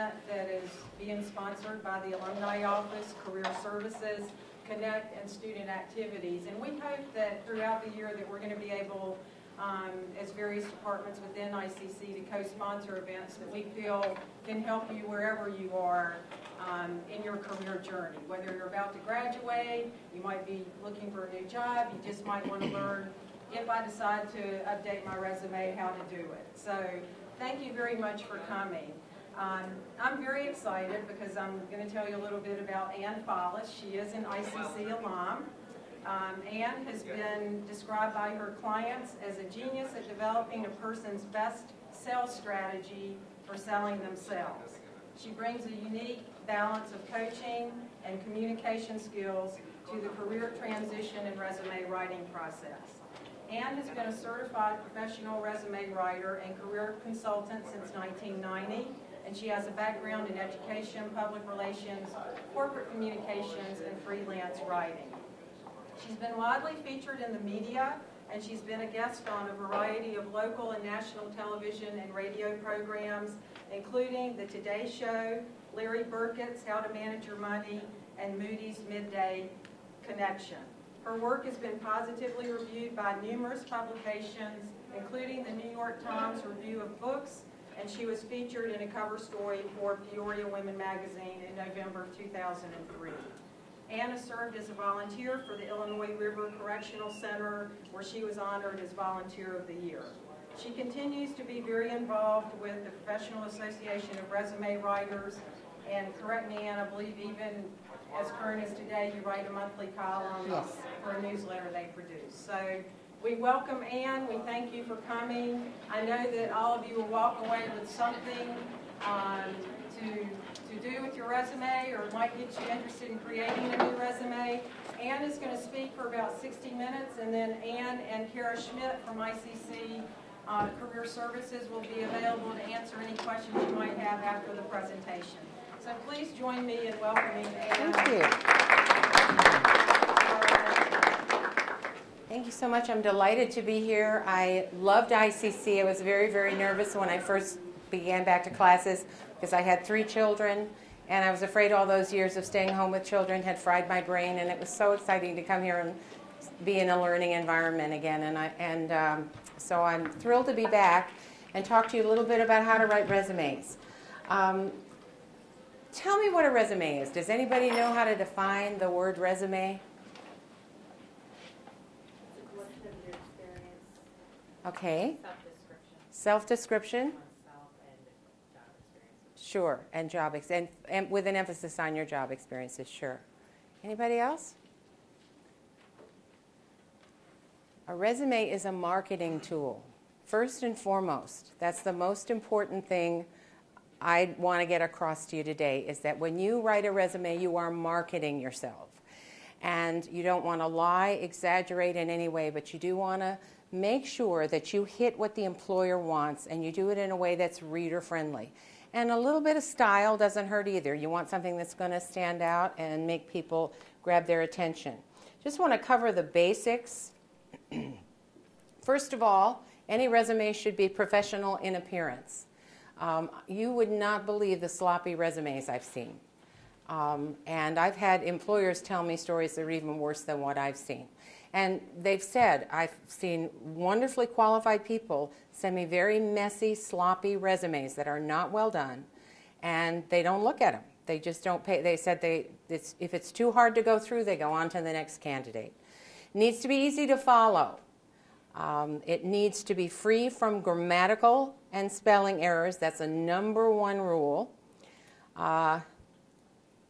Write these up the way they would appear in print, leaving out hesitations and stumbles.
event that is being sponsored by the Alumni Office, Career Services, Connect, and Student Activities. And we hope that throughout the year that we're going to be able, as various departments within ICC, to co-sponsor events that we feel can help you wherever you are in your career journey. Whether you're about to graduate, you might be looking for a new job, you just might want to learn, if I decide to update my resume, how to do it. So thank you very much for coming. I'm very excited because I'm going to tell you a little bit about Ann Follis. She is an ICC alum. Ann has been described by her clients as a genius at developing a person's best sales strategy for selling themselves. She brings a unique balance of coaching and communication skills to the career transition and resume writing process. Ann has been a certified professional resume writer and career consultant since 1990, and she has a background in education, public relations, corporate communications, and freelance writing. She's been widely featured in the media, and she's been a guest on a variety of local and national television and radio programs, including The Today Show, Larry Burkett's How to Manage Your Money, and Moody's Midday Connection. Her work has been positively reviewed by numerous publications, including the New York Times Review of Books, and she was featured in a cover story for Peoria Women magazine in November of 2003. Anna served as a volunteer for the Illinois River Correctional Center, where she was honored as Volunteer of the Year. She continues to be very involved with the Professional Association of Resume Writers, and correct me, Ann, I believe even as current as today, you write a monthly column for a newsletter they produce. So we welcome Ann. We thank you for coming. I know that all of you will walk away with something to do with your resume, or it might get you interested in creating a new resume. Ann is going to speak for about 60 minutes, and then Ann and Kara Schmidt from ICC Career Services will be available to answer any questions you might have after the presentation. So please join me in welcoming Ann. Thank you. Thank you so much. I'm delighted to be here. I loved ICC. I was very, very nervous when I first began back to classes because I had 3 children, and I was afraid all those years of staying home with children had fried my brain, and it was so exciting to come here and be in a learning environment again. So I'm thrilled to be back and talk to you a little bit about how to write resumes. Tell me what a resume is. Does anybody know how to define the word resume? It's a collection of your experience. Okay. Self-description. Self-description. On self and job experiences. Sure. And job and with an emphasis on your job experiences. Sure. Anybody else? A resume is a marketing tool. First and foremost, that's the most important thing I want to get across to you today, is that when you write a resume, you are marketing yourself. And you don't want to lie, exaggerate in any way, but you do want to make sure that you hit what the employer wants, and you do it in a way that's reader-friendly. And a little bit of style doesn't hurt either. You want something that's going to stand out and make people grab their attention. Just want to cover the basics. First of all, any resume should be professional in appearance. You would not believe the sloppy resumes I've seen. And I've had employers tell me stories that are even worse than what I've seen. And they've said, I've seen wonderfully qualified people send me very messy, sloppy resumes that are not well done, and they don't look at them. They just don't pay. They said if it's too hard to go through, they go on to the next candidate. It needs to be easy to follow. It needs to be free from grammatical and spelling errors. That's a #1 rule.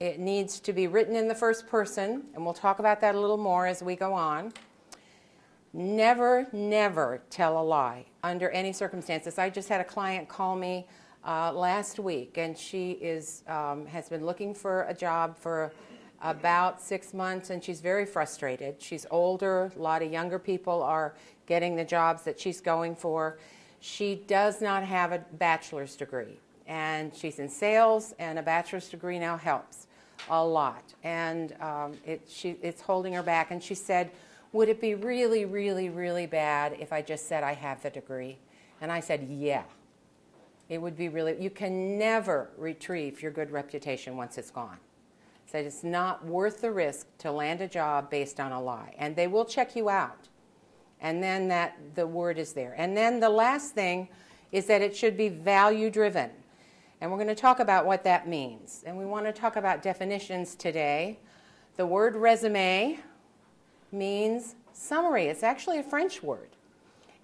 It needs to be written in the first person, and we'll talk about that a little more as we go on. Never, never tell a lie under any circumstances. I just had a client call me last week, and she has been looking for a job for about 6 months, and she's very frustrated. She's older. A lot of younger people are getting the jobs that she's going for. She does not have a bachelor's degree, and she's in sales, and a bachelor's degree now helps a lot. And it's holding her back. And she said, would it be really, really, really bad if I just said I have the degree? And I said, yeah. It would be really, you can never retrieve your good reputation once it's gone. So it's not worth the risk to land a job based on a lie. And they will check you out. And then the word is there. And then the last thing is that it should be value driven. And we're going to talk about what that means. And we want to talk about definitions today. The word resume means summary. It's actually a French word.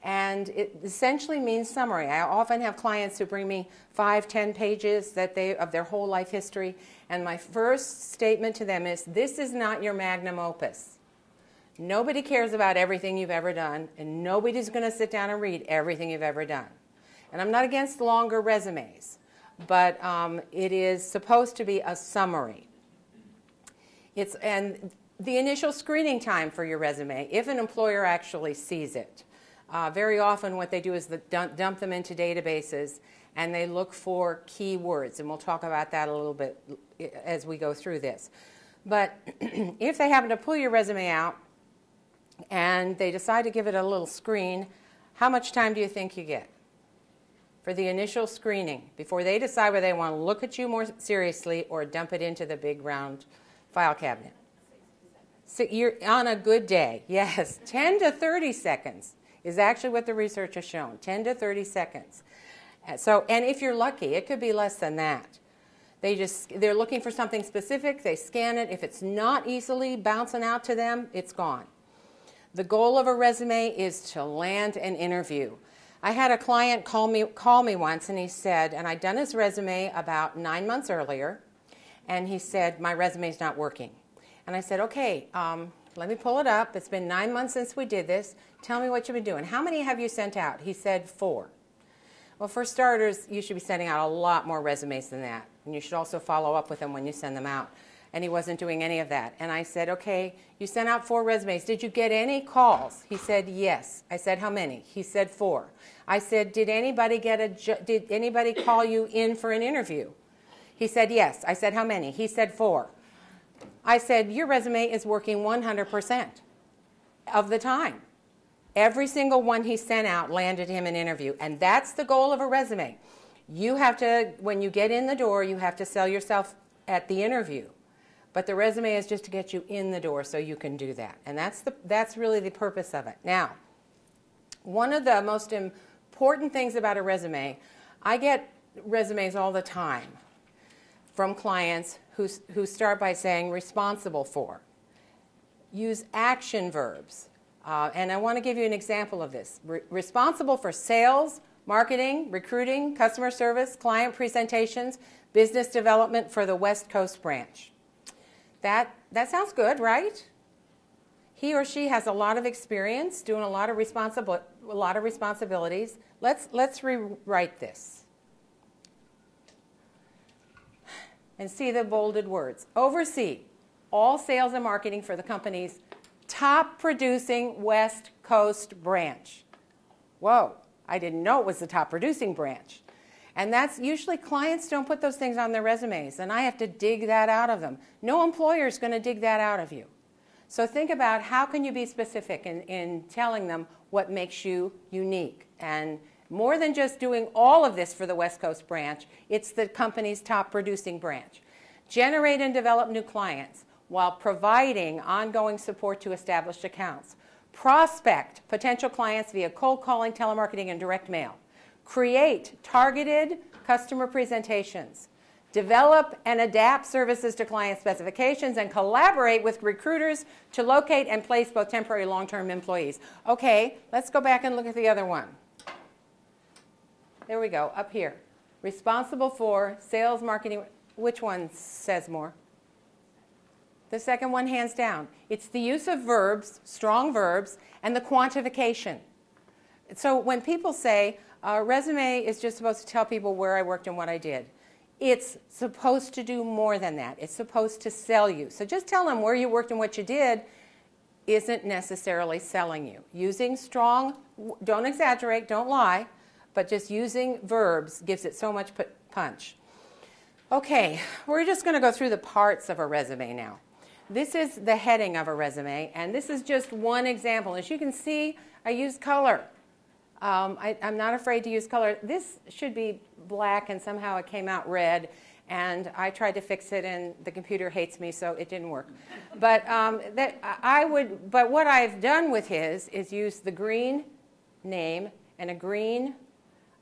And it essentially means summary. I often have clients who bring me 5, 10 pages of their whole life history. And my first statement to them is, this is not your magnum opus. Nobody cares about everything you've ever done, and nobody's going to sit down and read everything you've ever done. And I'm not against longer resumes, but it is supposed to be a summary. And the initial screening time for your resume, if an employer actually sees it. Very often what they do is dump them into databases, and they look for keywords, and we'll talk about that a little bit as we go through this. But if they happen to pull your resume out and they decide to give it a little screen, how much time do you think you get for the initial screening before they decide whether they want to look at you more seriously or dump it into the big round file cabinet? So you're on a good day, yes, 10 to 30 seconds. Is actually what the research has shown, 10 to 30 seconds. So, and if you're lucky, it could be less than that. They're looking for something specific, they scan it. If it's not easily bouncing out to them, it's gone. The goal of a resume is to land an interview. I had a client call me once, and he said, and I'd done his resume about 9 months earlier, and he said, my resume's not working. And I said, okay, let me pull it up. It's been 9 months since we did this. Tell me what you've been doing. How many have you sent out? He said 4. Well, for starters, you should be sending out a lot more resumes than that. And you should also follow up with them when you send them out. And he wasn't doing any of that. And I said, okay, you sent out 4 resumes. Did you get any calls? He said, yes. I said, how many? He said 4. I said, did anybody call you in for an interview? He said, yes. I said, how many? He said 4. I said, your resume is working 100% of the time. Every single one he sent out landed him an interview. And that's the goal of a resume. You have to, when you get in the door, you have to sell yourself at the interview. But the resume is just to get you in the door so you can do that. And that's really the purpose of it. Now, one of the most important things about a resume, I get resumes all the time from clients who start by saying responsible for. Use action verbs. And I want to give you an example of this. Responsible for sales, marketing, recruiting, customer service, client presentations, business development for the West Coast branch. That sounds good, right? He or she has a lot of experience doing a lot of responsibilities. Let's rewrite this. And see the bolded words. Oversee all sales and marketing for the company's top producing West Coast branch. Whoa, I didn't know it was the top producing branch. And that's usually clients don't put those things on their resumes, and I have to dig that out of them. No employer is going to dig that out of you. So think about how can you be specific in telling them what makes you unique. And more than just doing all of this for the West Coast branch, it's the company's top producing branch. Generate and develop new clients while providing ongoing support to established accounts. Prospect potential clients via cold calling, telemarketing, and direct mail. Create targeted customer presentations. Develop and adapt services to client specifications and collaborate with recruiters to locate and place both temporary and long-term employees. Okay, let's go back and look at the other one. There we go, up here. Responsible for sales, marketing. Which one says more? The second one, hands down. It's the use of verbs, strong verbs, and the quantification. So when people say, a resume is just supposed to tell people where I worked and what I did, it's supposed to do more than that. It's supposed to sell you. So just tell them where you worked and what you did isn't necessarily selling you. Using strong, don't exaggerate, don't lie, but just using verbs gives it so much punch. Okay, we're just going to go through the parts of a resume now. This is the heading of a resume, and this is just one example. As you can see, I use color. I'm not afraid to use color. This should be black, and somehow it came out red. And I tried to fix it, and the computer hates me, so it didn't work. But But what I've done with his is use the green name and a green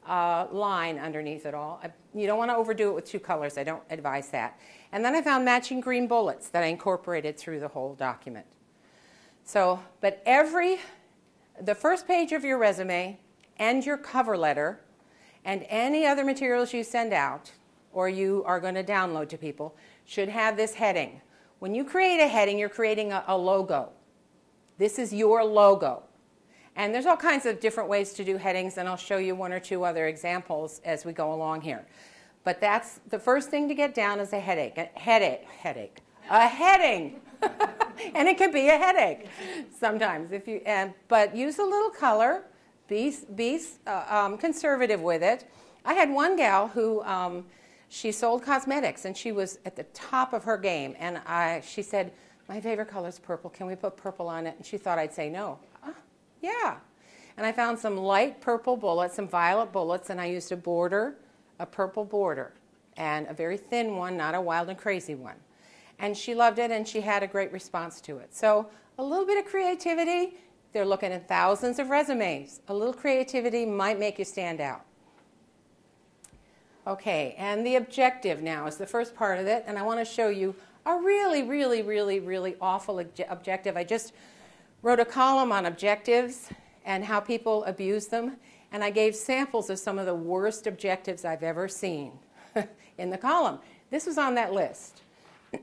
line underneath it all. You don't want to overdo it with two colors. I don't advise that. And then I found matching green bullets that I incorporated through the whole document. So, but the first page of your resume and your cover letter and any other materials you send out or you are going to download to people should have this heading. When you create a heading, you're creating a logo. This is your logo. And there's all kinds of different ways to do headings, and I'll show you one or two other examples as we go along here. But that's the first thing to get down is a headache. A heading. And it can be a headache sometimes. But use a little color. Be conservative with it. I had one gal who she sold cosmetics, and she was at the top of her game. And she said, "My favorite color is purple. Can we put purple on it?" And she thought I'd say no. Yeah. And I found some light purple bullets, some violet bullets, and I used a purple border, and a very thin one, not a wild and crazy one. And she loved it, and she had a great response to it. So a little bit of creativity. They're looking at thousands of resumes. A little creativity might make you stand out. Okay, and the objective now is the first part of it, and I want to show you a really, really, really, really awful objective. I just wrote a column on objectives and how people abuse them, and I gave samples of some of the worst objectives I've ever seen in the column. This was on that list.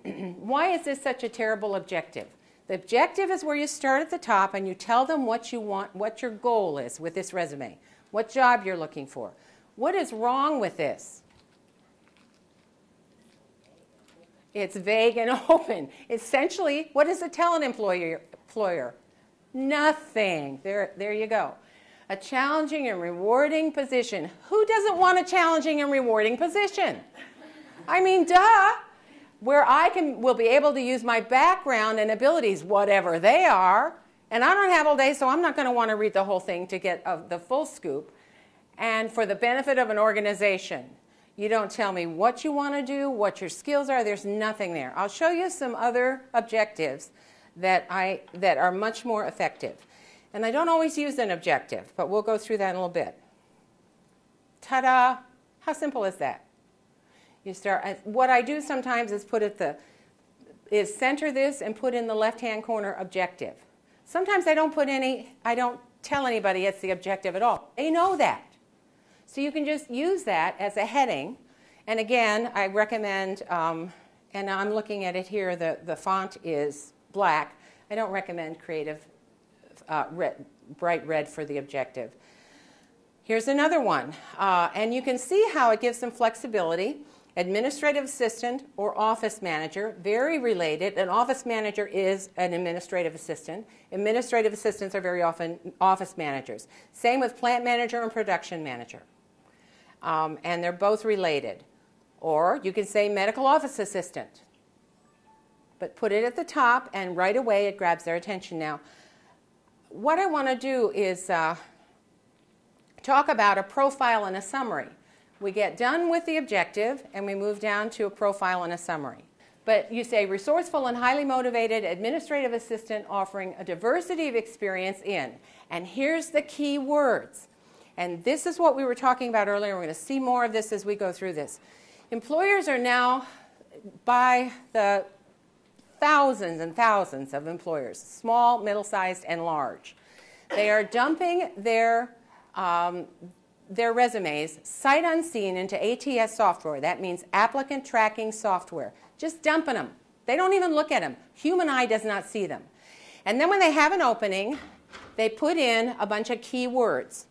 Why is this such a terrible objective? The objective is where you start at the top and you tell them what you want, what your goal is with this resume, what job you're looking for. What is wrong with this? It's vague and open. Essentially, what does it tell an employer? Nothing. There you go. A challenging and rewarding position. Who doesn't want a challenging and rewarding position? I mean, duh. Where will be able to use my background and abilities, whatever they are. And I don't have all day, so I'm not going to want to read the whole thing to get the full scoop. And for the benefit of an organization, you don't tell me what you want to do, what your skills are. There's nothing there. I'll show you some other objectives that are much more effective. And I don't always use an objective, but we'll go through that in a little bit. Ta-da! How simple is that? You start. What I do sometimes is center this and put in the left-hand corner objective. Sometimes I don't tell anybody it's the objective at all. They know that. So you can just use that as a heading. And again, I recommend, and I'm looking at it here, the font is black. I don't recommend creative bright red for the objective. Here's another one. And you can see how it gives some flexibility. Administrative assistant or office manager, very related. An office manager is an administrative assistant. Administrative assistants are very often office managers. Same with plant manager and production manager. And they're both related. Or you can say medical office assistant. But put it at the top, and right away it grabs their attention. Now, what I want to do is talk about a profile and a summary. We get done with the objective, and we move down to a profile and a summary. But you say resourceful and highly motivated administrative assistant offering a diversity of experience in. And here's the key words. And this is what we were talking about earlier. We're going to see more of this as we go through this. Employers are now, by the thousands and thousands of employers, small, middle-sized, and large. They are dumping their resumes sight unseen into ATS software. That means applicant tracking software. Just dumping them. They don't even look at them. Human eye does not see them. And then when they have an opening, they put in a bunch of keywords.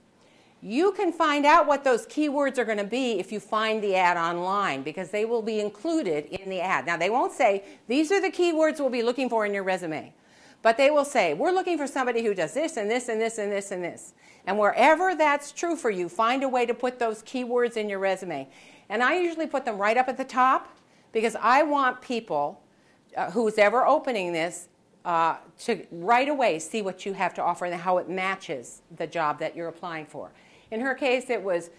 You can find out what those keywords are going to be if you find the ad online, because they will be included in the ad. Now, they won't say, these are the keywords we'll be looking for in your resume. But they will say, we're looking for somebody who does this and this and this and this and this. And wherever that's true for you, find a way to put those keywords in your resume. And I usually put them right up at the top, because I want people who's ever opening this to right away see what you have to offer and how it matches the job that you're applying for. In her case, it was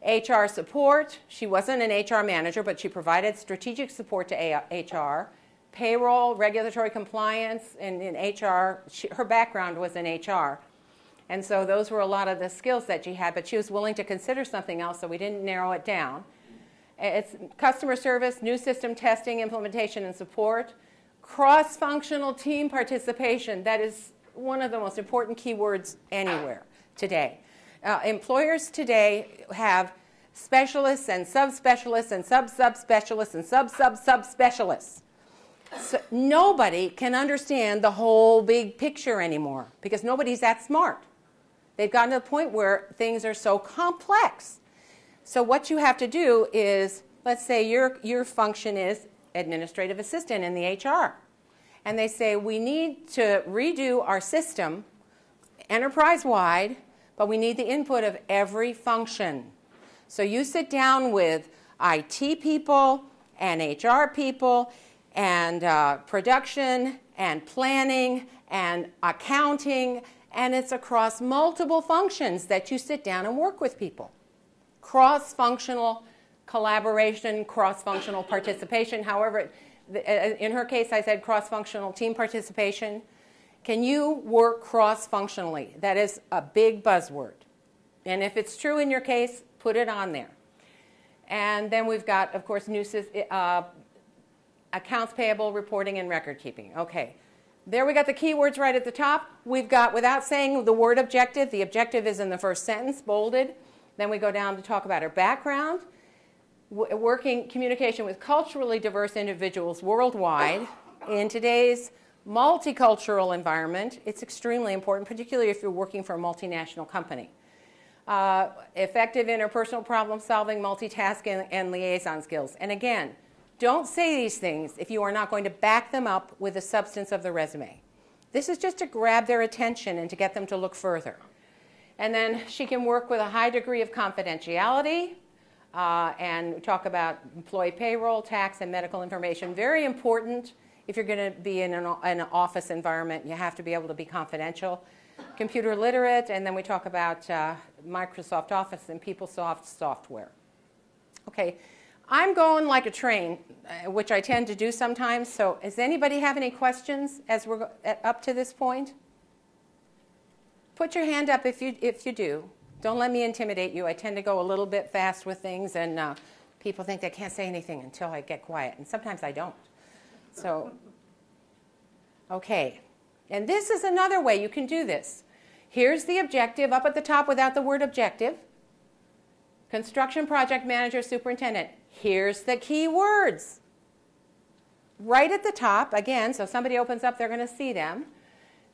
HR support. She wasn't an HR manager, but she provided strategic support to HR. Payroll, regulatory compliance, and in HR, her background was in HR. And so those were a lot of the skills that she had, but she was willing to consider something else, so we didn't narrow it down. It's customer service, new system testing, implementation, and support. Cross-functional team participation, that is one of the most important keywords anywhere today. Employers today have specialists and subspecialists and sub-subspecialists and sub-sub-subspecialists. So nobody can understand the whole big picture anymore because nobody's that smart. They've gotten to the point where things are so complex. So what you have to do is, let's say your function is administrative assistant in the HR. And they say, we need to redo our system enterprise-wide, but we need the input of every function. So you sit down with IT people and HR people and production and planning and accounting, and it's across multiple functions that you sit down and work with people. Cross-functional collaboration, cross-functional participation, however, in her case I said cross-functional team participation. Can you work cross-functionally? That is a big buzzword. And if it's true in your case, put it on there. And then we've got, of course, new accounts payable, reporting, and record keeping. Okay. There we got the keywords right at the top. We've got, without saying the word objective, the objective is in the first sentence, bolded. Then we go down to talk about her background, working communication with culturally diverse individuals worldwide. In today's multicultural environment, it's extremely important, particularly if you're working for a multinational company. Effective interpersonal problem solving, multitasking, and liaison skills. And again, don't say these things if you are not going to back them up with the substance of the resume. This is just to grab their attention and to get them to look further. And then she can work with a high degree of confidentiality and talk about employee payroll, tax, and medical information. Very important if you're going to be in an office environment. You have to be able to be confidential. Computer literate, and then we talk about Microsoft Office and PeopleSoft software. Okay. I'm going like a train, which I tend to do sometimes. So does anybody have any questions as we're up to this point? Put your hand up if you do. Don't let me intimidate you. I tend to go a little bit fast with things, and people think they can't say anything until I get quiet, and sometimes I don't. So, okay. And this is another way you can do this. Here's the objective up at the top without the word objective. Construction project manager, superintendent. Here's the key words. Right at the top, again, so somebody opens up, they're going to see them.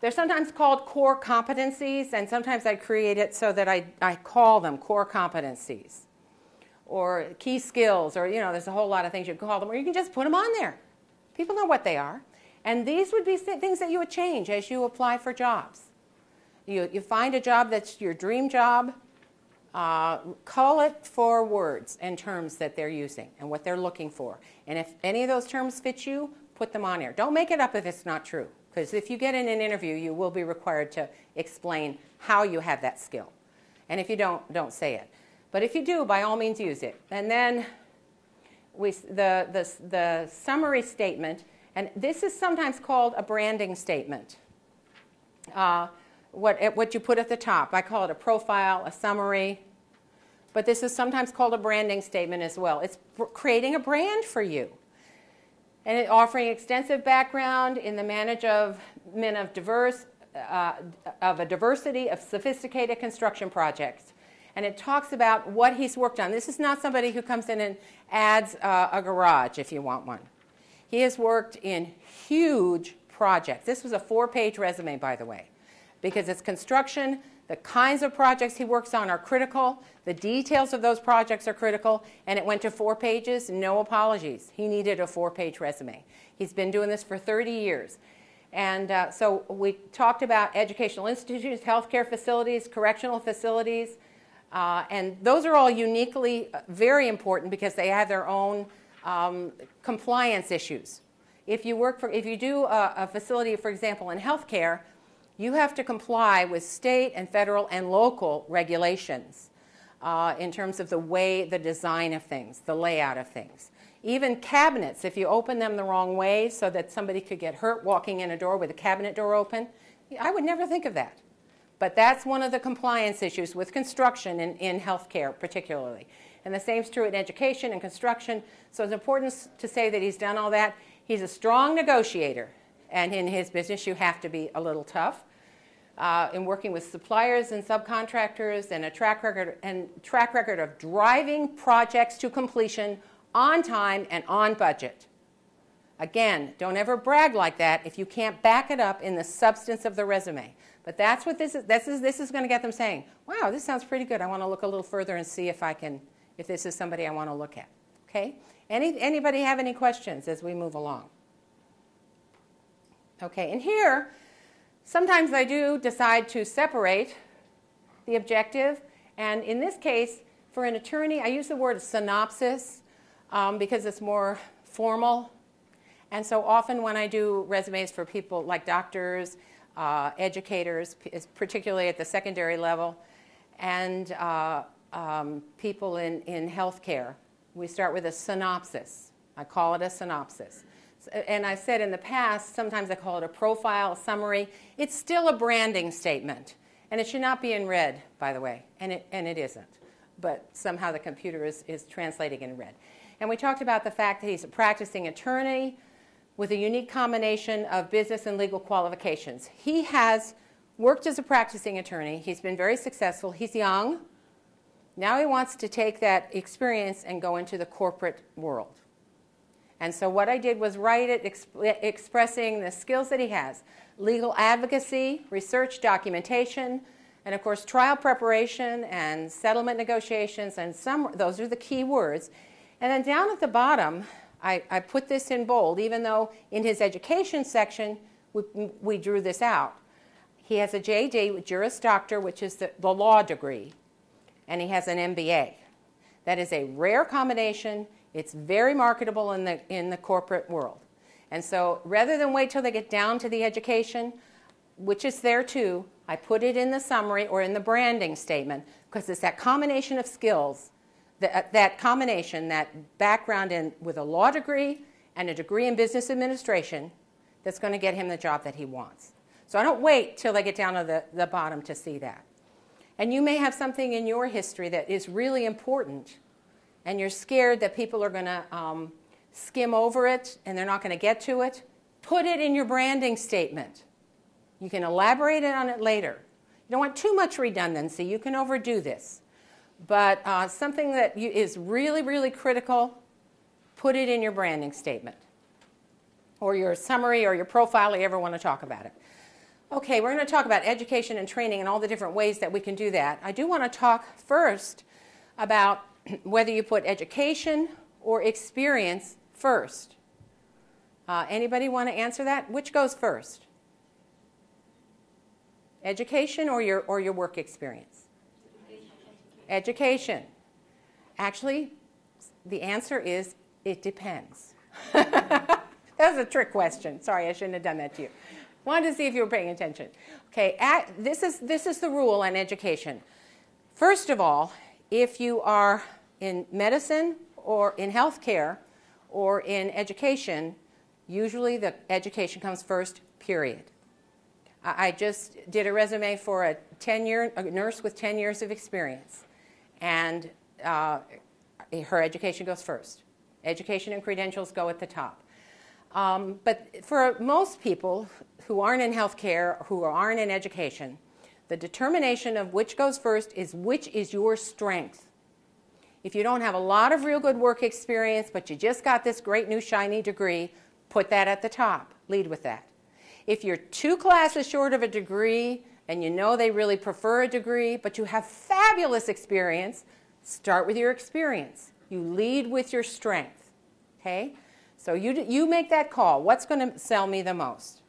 They're sometimes called core competencies, and sometimes I create it so that I call them core competencies. Or key skills, or, there's a whole lot of things you can call them, or you can just put them on there. People know what they are. And these would be things that you would change as you apply for jobs. You find a job that's your dream job, call it for words and terms that they're using and what they're looking for. And if any of those terms fit you, put them on there. Don't make it up if it's not true. Because if you get in an interview, you will be required to explain how you have that skill. And if you don't say it. But if you do, by all means use it. And then the summary statement, and this is sometimes called a branding statement. What you put at the top. I call it a profile, a summary. But this is sometimes called a branding statement as well. It's creating a brand for you. And offering extensive background in the management of a diversity of sophisticated construction projects. And it talks about what he's worked on. This is not somebody who comes in and adds a garage if you want one. He has worked in huge projects. This was a 4-page resume, by the way, because it's construction. The kinds of projects he works on are critical. The details of those projects are critical. And it went to 4 pages, no apologies. He needed a 4-page resume. He's been doing this for 30 years. And so we talked about educational institutions, healthcare facilities, correctional facilities. And those are all uniquely very important because they have their own compliance issues. if you do a facility, for example, in healthcare, you have to comply with state and federal and local regulations in terms of the design of things, the layout of things. Even cabinets, if you open them the wrong way so that somebody could get hurt walking in a door with a cabinet door open, I would never think of that. But that's one of the compliance issues with construction in healthcare particularly. And the same is true in education and construction. So it's important to say that he's done all that. He's a strong negotiator. And in his business, you have to be a little tough. In working with suppliers and subcontractors, and a track record of driving projects to completion on time and on budget. Again, don't ever brag like that if you can't back it up in the substance of the resume. But that's what this is. This is going to get them saying, "Wow, this sounds pretty good. I want to look a little further and see if this is somebody I want to look at." Okay? Anybody have any questions as we move along? Okay, and here, sometimes I do decide to separate the objective. And in this case, for an attorney, I use the word synopsis because it's more formal. And so often when I do resumes for people like doctors, educators, particularly at the secondary level, and people in healthcare, we start with a synopsis. I call it a synopsis. And I said in the past, sometimes I call it a profile, a summary. It's still a branding statement. And it should not be in red, by the way. And it isn't. But somehow the computer is translating in red. And we talked about the fact that he's a practicing attorney with a unique combination of business and legal qualifications. He has worked as a practicing attorney. He's been very successful. He's young. Now he wants to take that experience and go into the corporate world. And so what I did was write it expressing the skills that he has. Legal advocacy, research, documentation, and of course trial preparation and settlement negotiations, and those are the key words. And then down at the bottom, I put this in bold, even though in his education section we drew this out. He has a JD, Juris Doctor, which is the law degree, and he has an MBA. That is a rare combination. It's very marketable in the corporate world. And so rather than wait till they get down to the education, which is there too, I put it in the summary or in the branding statement because it's that combination of skills, that combination, that background with a law degree and a degree in business administration that's going to get him the job that he wants. So I don't wait till they get down to the bottom to see that. And you may have something in your history that is really important and you're scared that people are going to skim over it and they're not going to get to it. Put it in your branding statement. You can elaborate on it later. You don't want too much redundancy. You can overdo this. But something that is really, really critical, put it in your branding statement or your summary or your profile if you ever want to talk about it. Okay, we're going to talk about education and training and all the different ways that we can do that. I do want to talk first about whether you put education or experience first. Anybody want to answer that? Which goes first? Education or your work experience? Education. Actually, the answer is it depends. That was a trick question. Sorry, I shouldn't have done that to you. Wanted to see if you were paying attention. Okay, this is the rule on education. First of all, if you are in medicine or in healthcare or in education, usually the education comes first, period. I just did a resume for a nurse with 10 years of experience, and her education goes first. Education and credentials go at the top. But for most people who aren't in healthcare, who aren't in education, the determination of which goes first is which is your strength. If you don't have a lot of real good work experience, but you just got this great new shiny degree, put that at the top. Lead with that. If you're 2 classes short of a degree and you know they really prefer a degree, but you have fabulous experience, start with your experience. You lead with your strength. Okay? So you make that call. What's going to sell me the most?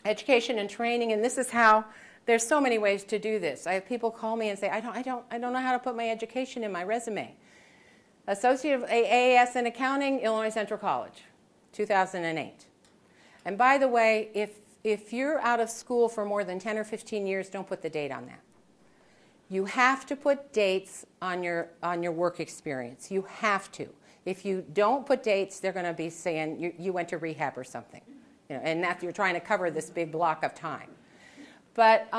Education and training, and this is how, there's so many ways to do this. I have people call me and say, I don't know how to put my education in my resume. Associate of AAS in Accounting, Illinois Central College, 2008. And by the way, if you're out of school for more than 10 or 15 years, don't put the date on that. You have to put dates on your work experience. You have to. If you don't put dates, they're going to be saying you went to rehab or something, and that you're trying to cover this big block of time. But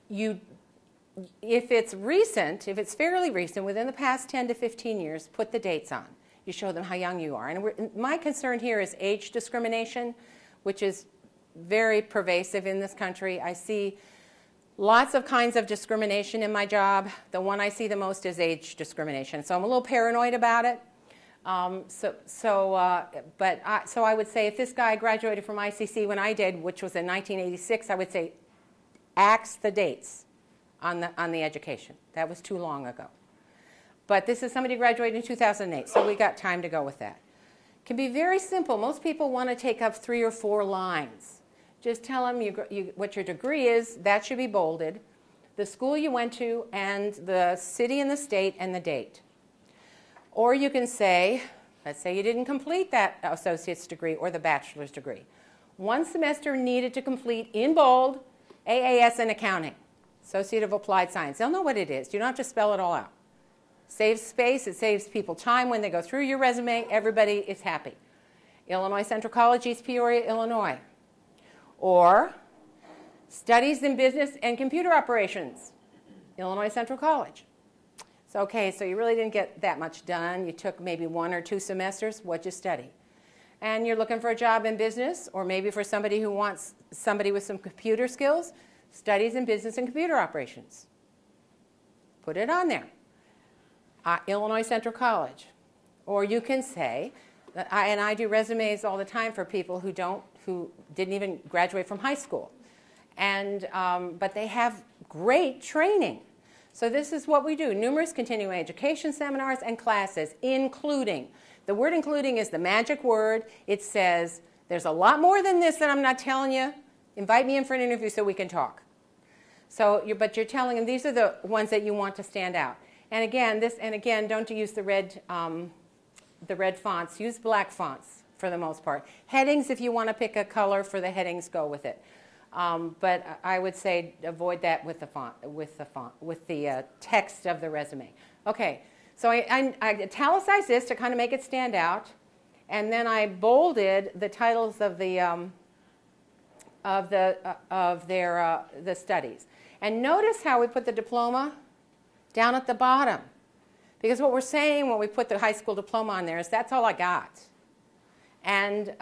if it's recent, if it's fairly recent, within the past 10 to 15 years, put the dates on. You show them how young you are. And my concern here is age discrimination, which is very pervasive in this country. I see lots of kinds of discrimination in my job. The one I see the most is age discrimination. So I'm a little paranoid about it. So I would say if this guy graduated from ICC when I did, which was in 1986, I would say axe the dates on the education. That was too long ago. But this is somebody who graduated in 2008, so we got time to go with that. It can be very simple. Most people want to take up 3 or 4 lines. Just tell them what your degree is. That should be bolded. The school you went to and the city and the state and the date. Or you can say, let's say you didn't complete that associate's degree or the bachelor's degree. 1 semester needed to complete in bold AAS in accounting, Associate of Applied Science. They'll know what it is. You don't have to spell it all out. Saves space. It saves people time when they go through your resume. Everybody is happy. Illinois Central College, East Peoria, Illinois. Or Studies in Business and Computer Operations, Illinois Central College. So, okay, so you really didn't get that much done. You took maybe 1 or 2 semesters. What'd you study? And you're looking for a job in business, or maybe for somebody who wants somebody with some computer skills, Studies in Business and Computer Operations. Put it on there. Illinois Central College. Or you can say, and I do resumes all the time for people who didn't even graduate from high school, but they have great training. So this is what we do: numerous continuing education seminars and classes, including. The word "including" is the magic word. It says there's a lot more than this that I'm not telling you. Invite me in for an interview so we can talk. But you're telling them these are the ones that you want to stand out. And again, don't use the red fonts. Use black fonts for the most part. Headings, if you want to pick a color for the headings, go with it. But I would say avoid that with the text of the resume. Okay, so I italicized this to kind of make it stand out, and then I bolded the titles of the studies. And notice how we put the diploma down at the bottom. Because what we're saying when we put the high school diploma on there is that's all I got. And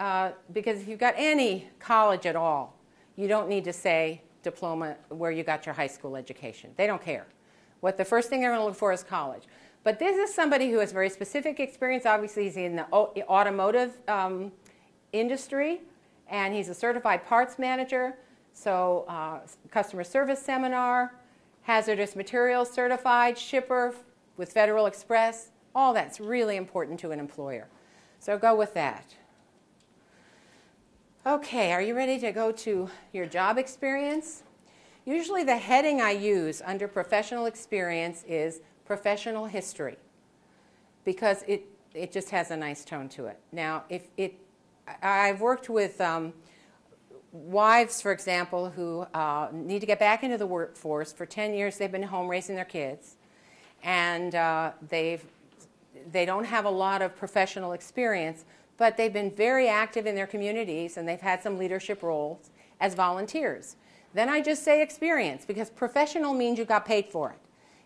because if you've got any college at all, you don't need to say diploma where you got your high school education. They don't care. What the first thing they're going to look for is college. But this is somebody who has very specific experience. Obviously, he's in the automotive industry, and he's a certified parts manager. So customer service seminar, hazardous materials certified, shipper with Federal Express. All that's really important to an employer. So go with that. Okay, are you ready to go to your job experience? Usually the heading I use under professional experience is professional history, because it just has a nice tone to it. Now, I've worked with wives, for example, who need to get back into the workforce. For 10 years they've been home raising their kids, and they don't have a lot of professional experience, but they've been very active in their communities, and they've had some leadership roles as volunteers. Then I just say experience, because professional means you got paid for it.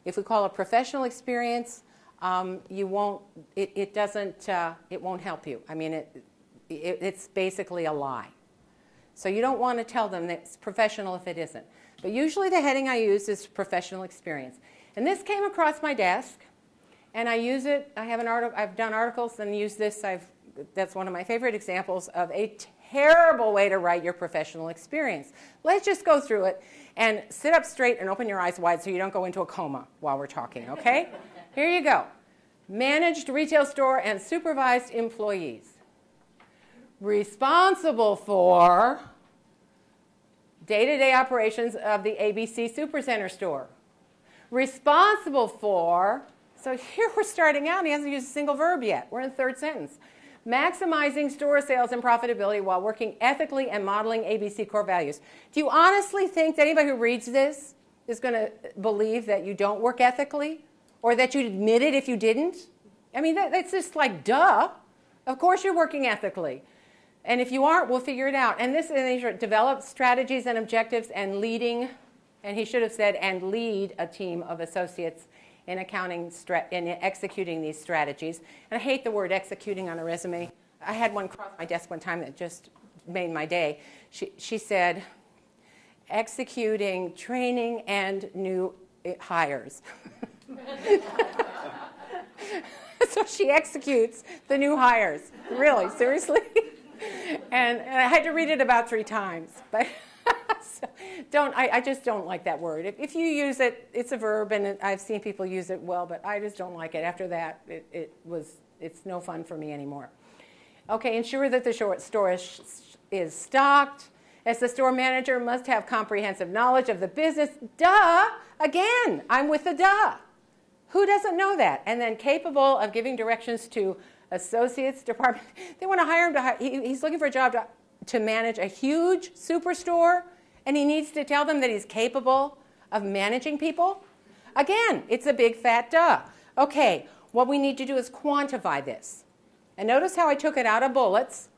If we call it professional experience, it won't help you. I mean, it's basically a lie. So you don't want to tell them that it's professional if it isn't. But usually the heading I use is professional experience. And this came across my desk, and I use it. I've done articles and used this. That's one of my favorite examples of a terrible way to write your professional experience. Let's just go through it and sit up straight and open your eyes wide so you don't go into a coma while we're talking, okay? Here you go. Managed retail store and supervised employees. Responsible for day-to-day operations of the ABC Supercenter store. Responsible for, so here we're starting out and he hasn't used a single verb yet. We're in the third sentence. maximizing store sales and profitability while working ethically and modeling ABC core values. Do you honestly think that anybody who reads this is going to believe that you don't work ethically or that you'd admit it if you didn't? I mean, that's just like, duh. Of course you're working ethically. And if you aren't, we'll figure it out. And this develop strategies and objectives and leading, and he should have said, and lead a team of associates in accounting, in executing these strategies. And I hate the word executing on a resume. I had one cross my desk one time that just made my day. She said, executing training and new hires. So she executes the new hires. Really, seriously? And I had to read it about 3 times. But so I just don't like that word. If you use it, it's a verb, and I've seen people use it well, but I just don't like it. After that, it's no fun for me anymore. Okay, ensure that the store is stocked. As the store manager, must have comprehensive knowledge of the business. Duh! Again, I'm with the duh. Who doesn't know that? And then capable of giving directions to associates, department. They want to hire him he's looking for a job to manage a huge superstore, and he needs to tell them that he's capable of managing people. Again, it's a big fat duh. Okay, what we need to do is quantify this. And notice how I took it out of bullets,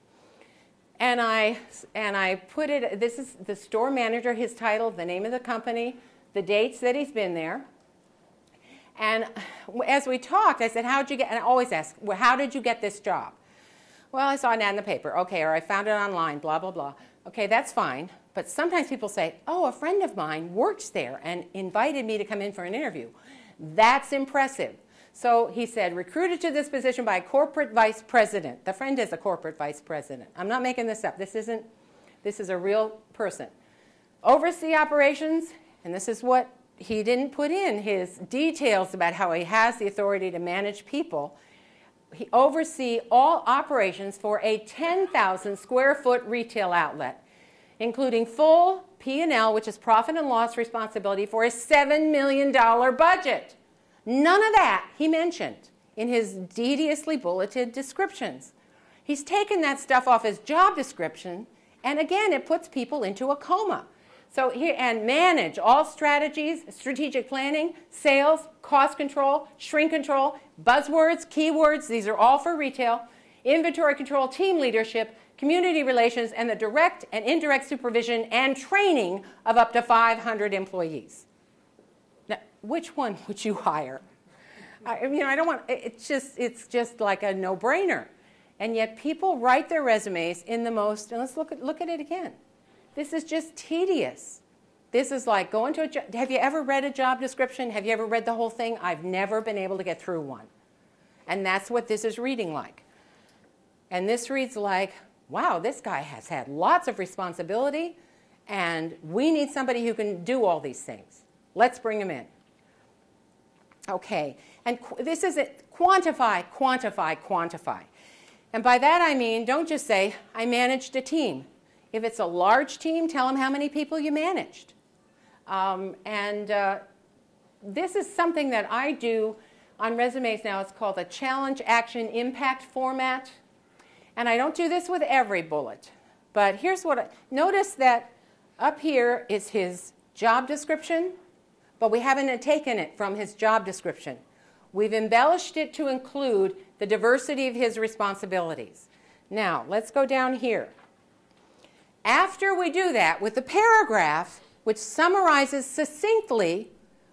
and I put it, this is the store manager, his title, the name of the company, the dates that he's been there. And as we talked, I said, how'd you get, and I always ask, well, how did you get this job? Well, I saw an ad in the paper. Okay, or I found it online, blah, blah, blah. Okay, that's fine. But sometimes people say, oh, a friend of mine works there and invited me to come in for an interview. That's impressive. So he said, recruited to this position by a corporate vice president. The friend is a corporate vice president. I'm not making this up. This is a real person. Oversee operations, and this is what he didn't put in his details about how he has the authority to manage people. He oversee all operations for a 10,000 square foot retail outlet, including full P&L, which is profit and loss responsibility, for a $7 million budget. None of that he mentioned in his deviously bulleted descriptions. He's taken that stuff off his job description, and again, it puts people into a coma. So here, and manage all strategies, strategic planning, sales, cost control, shrink control, buzzwords, keywords, these are all for retail, inventory control, team leadership, community relations, and the direct and indirect supervision and training of up to 500 employees. Now, which one would you hire? I don't want, it's just like a no-brainer. And yet people write their resumes in the most, and let's look at it again. This is just tedious. This is like going to a job. Have you ever read a job description? Have you ever read the whole thing? I've never been able to get through one. And that's what this is reading like. And this reads like, wow, this guy has had lots of responsibility, and we need somebody who can do all these things. Let's bring him in. Okay, and this is it. Quantify, quantify, quantify. And by that I mean, don't just say, I managed a team. If it's a large team, tell them how many people you managed. This is something that I do on resumes now. It's called a challenge, action, impact format. And I don't do this with every bullet. But here's what notice that up here is his job description, but we haven't taken it from his job description. We've embellished it to include the diversity of his responsibilities. Now, let's go down here. After we do that, with the paragraph, which summarizes succinctly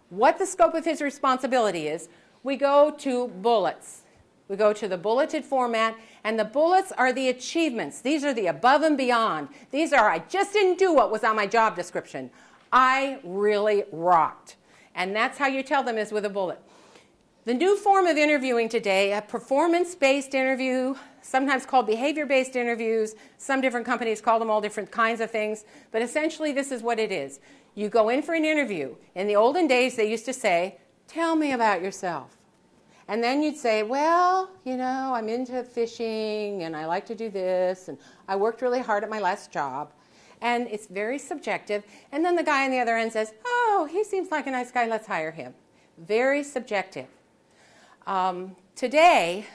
what the scope of his responsibility is, we go to bullets. We go to the bulleted format, and the bullets are the achievements. These are the above and beyond. These are, I just didn't do what was on my job description. I really rocked. And that's how you tell them, is with a bullet. The new form of interviewing today, a performance-based interview, sometimes called behavior-based interviews. Some different companies call them all different kinds of things. But essentially, this is what it is. You go in for an interview. In the olden days, they used to say, tell me about yourself. And then you'd say, well, you know, I'm into fishing, and I like to do this, and I worked really hard at my last job. And it's very subjective. And then the guy on the other end says, oh, he seems like a nice guy, let's hire him. Very subjective. Today,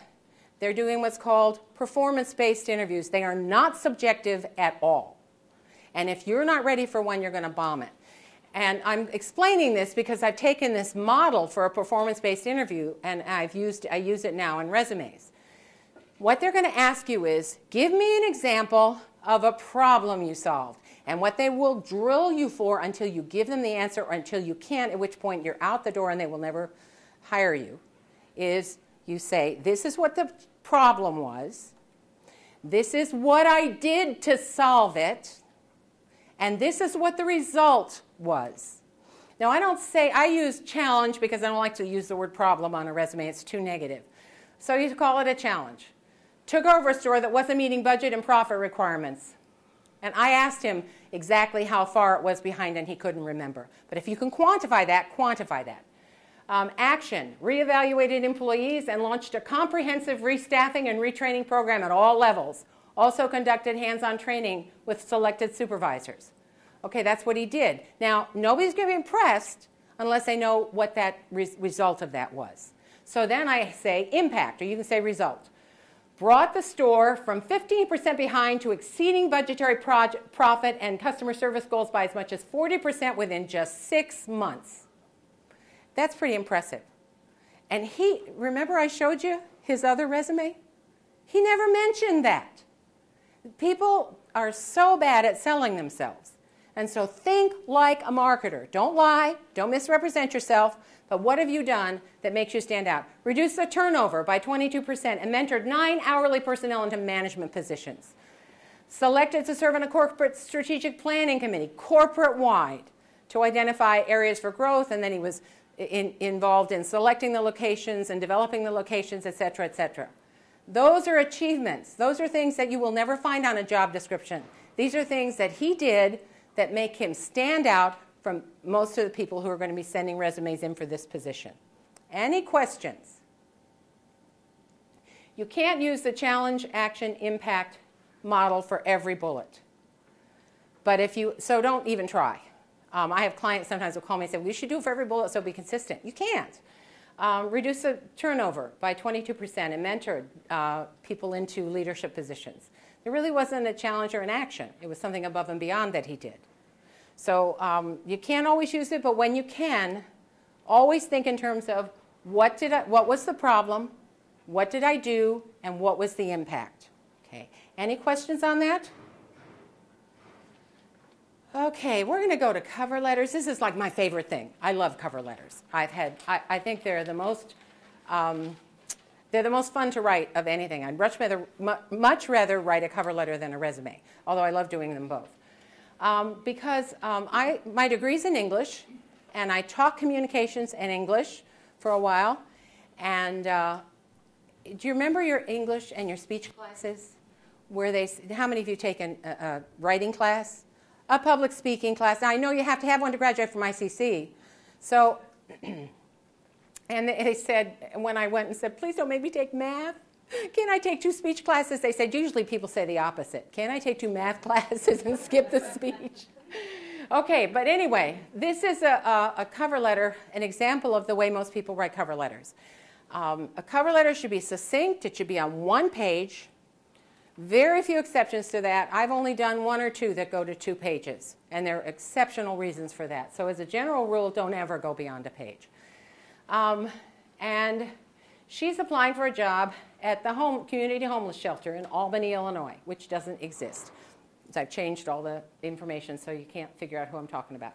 They're doing what's called performance-based interviews. They are not subjective at all. And if you're not ready for one, you're going to bomb it. And I'm explaining this because I've taken this model for a performance-based interview, and I use it now in resumes. What they're going to ask you is, give me an example of a problem you solved. And what they will drill you for until you give them the answer or until you can't, at which point you're out the door and they will never hire you, is you say, this is what the problem was, this is what I did to solve it, and this is what the result was. Now, I use challenge because I don't like to use the word problem on a resume. It's too negative. So you call it a challenge. Took over a store that wasn't meeting budget and profit requirements. And I asked him exactly how far it was behind, and he couldn't remember. But if you can quantify that, quantify that. Action, reevaluated employees and launched a comprehensive restaffing and retraining program at all levels. Also conducted hands-on training with selected supervisors. Okay, that's what he did. Now, nobody's going to be impressed unless they know what that result of that was. So then I say impact, or you can say result. Brought the store from 15% behind to exceeding budgetary profit and customer service goals by as much as 40% within just 6 months. That's pretty impressive. And remember I showed you his other resume? He never mentioned that. People are so bad at selling themselves. And so think like a marketer. Don't lie, don't misrepresent yourself, but what have you done that makes you stand out? Reduce the turnover by 22% and mentored 9 hourly personnel into management positions. Selected to serve on a corporate strategic planning committee, corporate-wide, to identify areas for growth, and then he was involved in selecting the locations and developing the locations, et cetera, et cetera. Those are achievements. Those are things that you will never find on a job description. These are things that he did that make him stand out from most of the people who are going to be sending resumes in for this position. Any questions? You can't use the challenge, action, impact model for every bullet. But so don't even try. I have clients sometimes who call me and say, we should do it for every bullet so it'll be consistent. You can't. Reduce the turnover by 22% and mentored people into leadership positions. There really wasn't a challenge or an action. It was something above and beyond that he did. So you can't always use it, but when you can, always think in terms of what was the problem, what did I do, and what was the impact. Okay. Any questions on that? Okay, we're going to go to cover letters. This is like my favorite thing. I love cover letters. I think they're the most fun to write of anything. I'd much rather write a cover letter than a resume, although I love doing them both. Because my degree's in English, and I taught communications in English for a while. And do you remember your English and your speech classes? How many of you taken a writing class? A public speaking class. Now, I know you have to have one to graduate from ICC. So, and they said, when I went and said, please don't make me take math. Can I take 2 speech classes? They said, usually people say the opposite. Can I take 2 math classes and skip the speech? Okay, but anyway, this is a cover letter, an example of the way most people write cover letters. A cover letter should be succinct. It should be on 1 page. Very few exceptions to that. I've only done 1 or 2 that go to 2 pages, and there are exceptional reasons for that. So as a general rule, don't ever go beyond a page. And she's applying for a job at the community homeless shelter in Albany, Illinois, which doesn't exist. So I've changed all the information so you can't figure out who I'm talking about.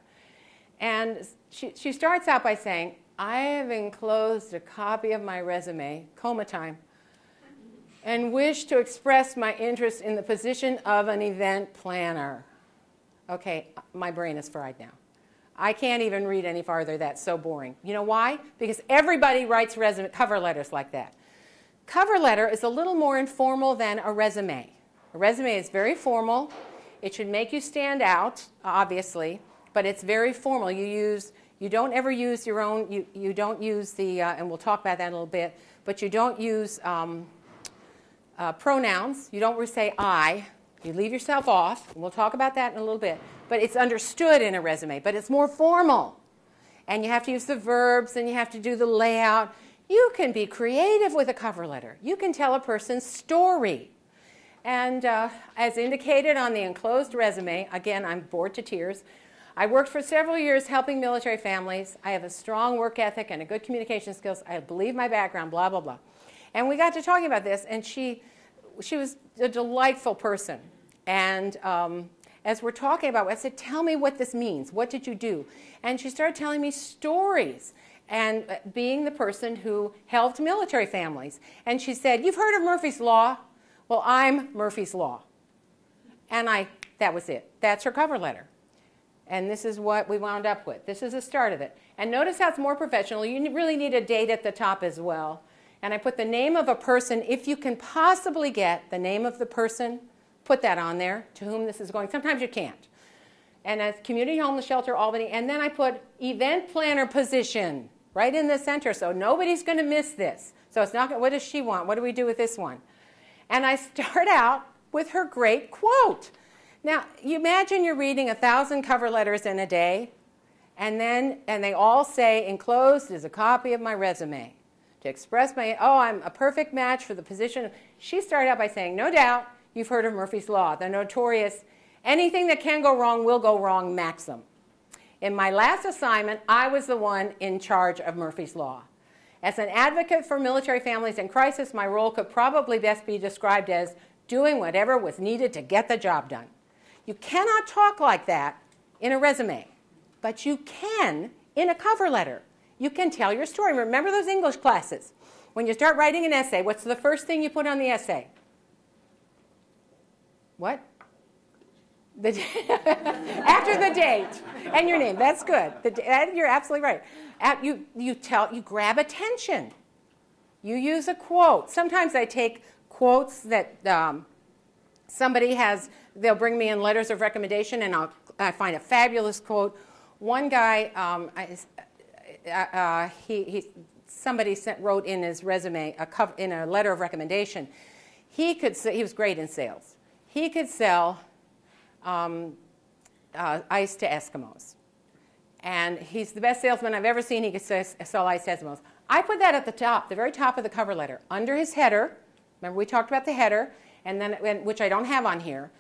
And she starts out by saying, I have enclosed a copy of my resume, coma time, and wish to express my interest in the position of an event planner. Okay, my brain is fried now. I can't even read any farther. That's so boring. You know why? Because everybody writes cover letters like that. Cover letter is a little more informal than a resume. A resume is very formal. It should make you stand out, obviously, but it's very formal. You don't ever use your own, you don't use the, and we'll talk about that in a little bit, but you don't use pronouns. You don't say I. You leave yourself off. And we'll talk about that in a little bit. But it's understood in a resume, but it's more formal. And you have to use the verbs, and you have to do the layout. You can be creative with a cover letter. You can tell a person's story. And as indicated on the enclosed resume, again, I'm bored to tears. I worked for several years helping military families. I have a strong work ethic and a good communication skills. I believe my background, blah, blah, blah. And we got to talking about this, and she was a delightful person. And as we're talking about it, I said, tell me what this means. What did you do? And she started telling me stories and being the person who helped military families. And she said, you've heard of Murphy's Law? Well, I'm Murphy's Law. And that was it. That's her cover letter. And this is what we wound up with. This is the start of it. And notice how it's more professional. You really need a date at the top as well. And I put the name of a person. If you can possibly get the name of the person, put that on there to whom this is going. Sometimes you can't. And as Community Homeless Shelter Albany. And then I put event planner position right in the center. So nobody's going to miss this. So it's not, what does she want? What do we do with this one? And I start out with her great quote. Now, you imagine you're reading 1,000 cover letters in a day, and they all say, enclosed is a copy of my resume. To express I'm a perfect match for the position. She started out by saying, no doubt, you've heard of Murphy's Law, the notorious, anything that can go wrong will go wrong maxim. In my last assignment, I was the one in charge of Murphy's Law. As an advocate for military families in crisis, my role could probably best be described as doing whatever was needed to get the job done. You cannot talk like that in a resume, but you can in a cover letter. You can tell your story. Remember those English classes. When you start writing an essay, what's the first thing you put on the essay? What? After the date and your name. That's good. You're absolutely right. You grab attention. You use a quote. Sometimes I take quotes that somebody has. They'll bring me in letters of recommendation, and I find a fabulous quote. One guy, somebody wrote in his resume in a letter of recommendation. He was great in sales. He could sell ice to Eskimos. And he's the best salesman I've ever seen. He could sell ice to Eskimos. I put that at the top, the very top of the cover letter, under his header. Remember we talked about the header, and then which I don't have on here.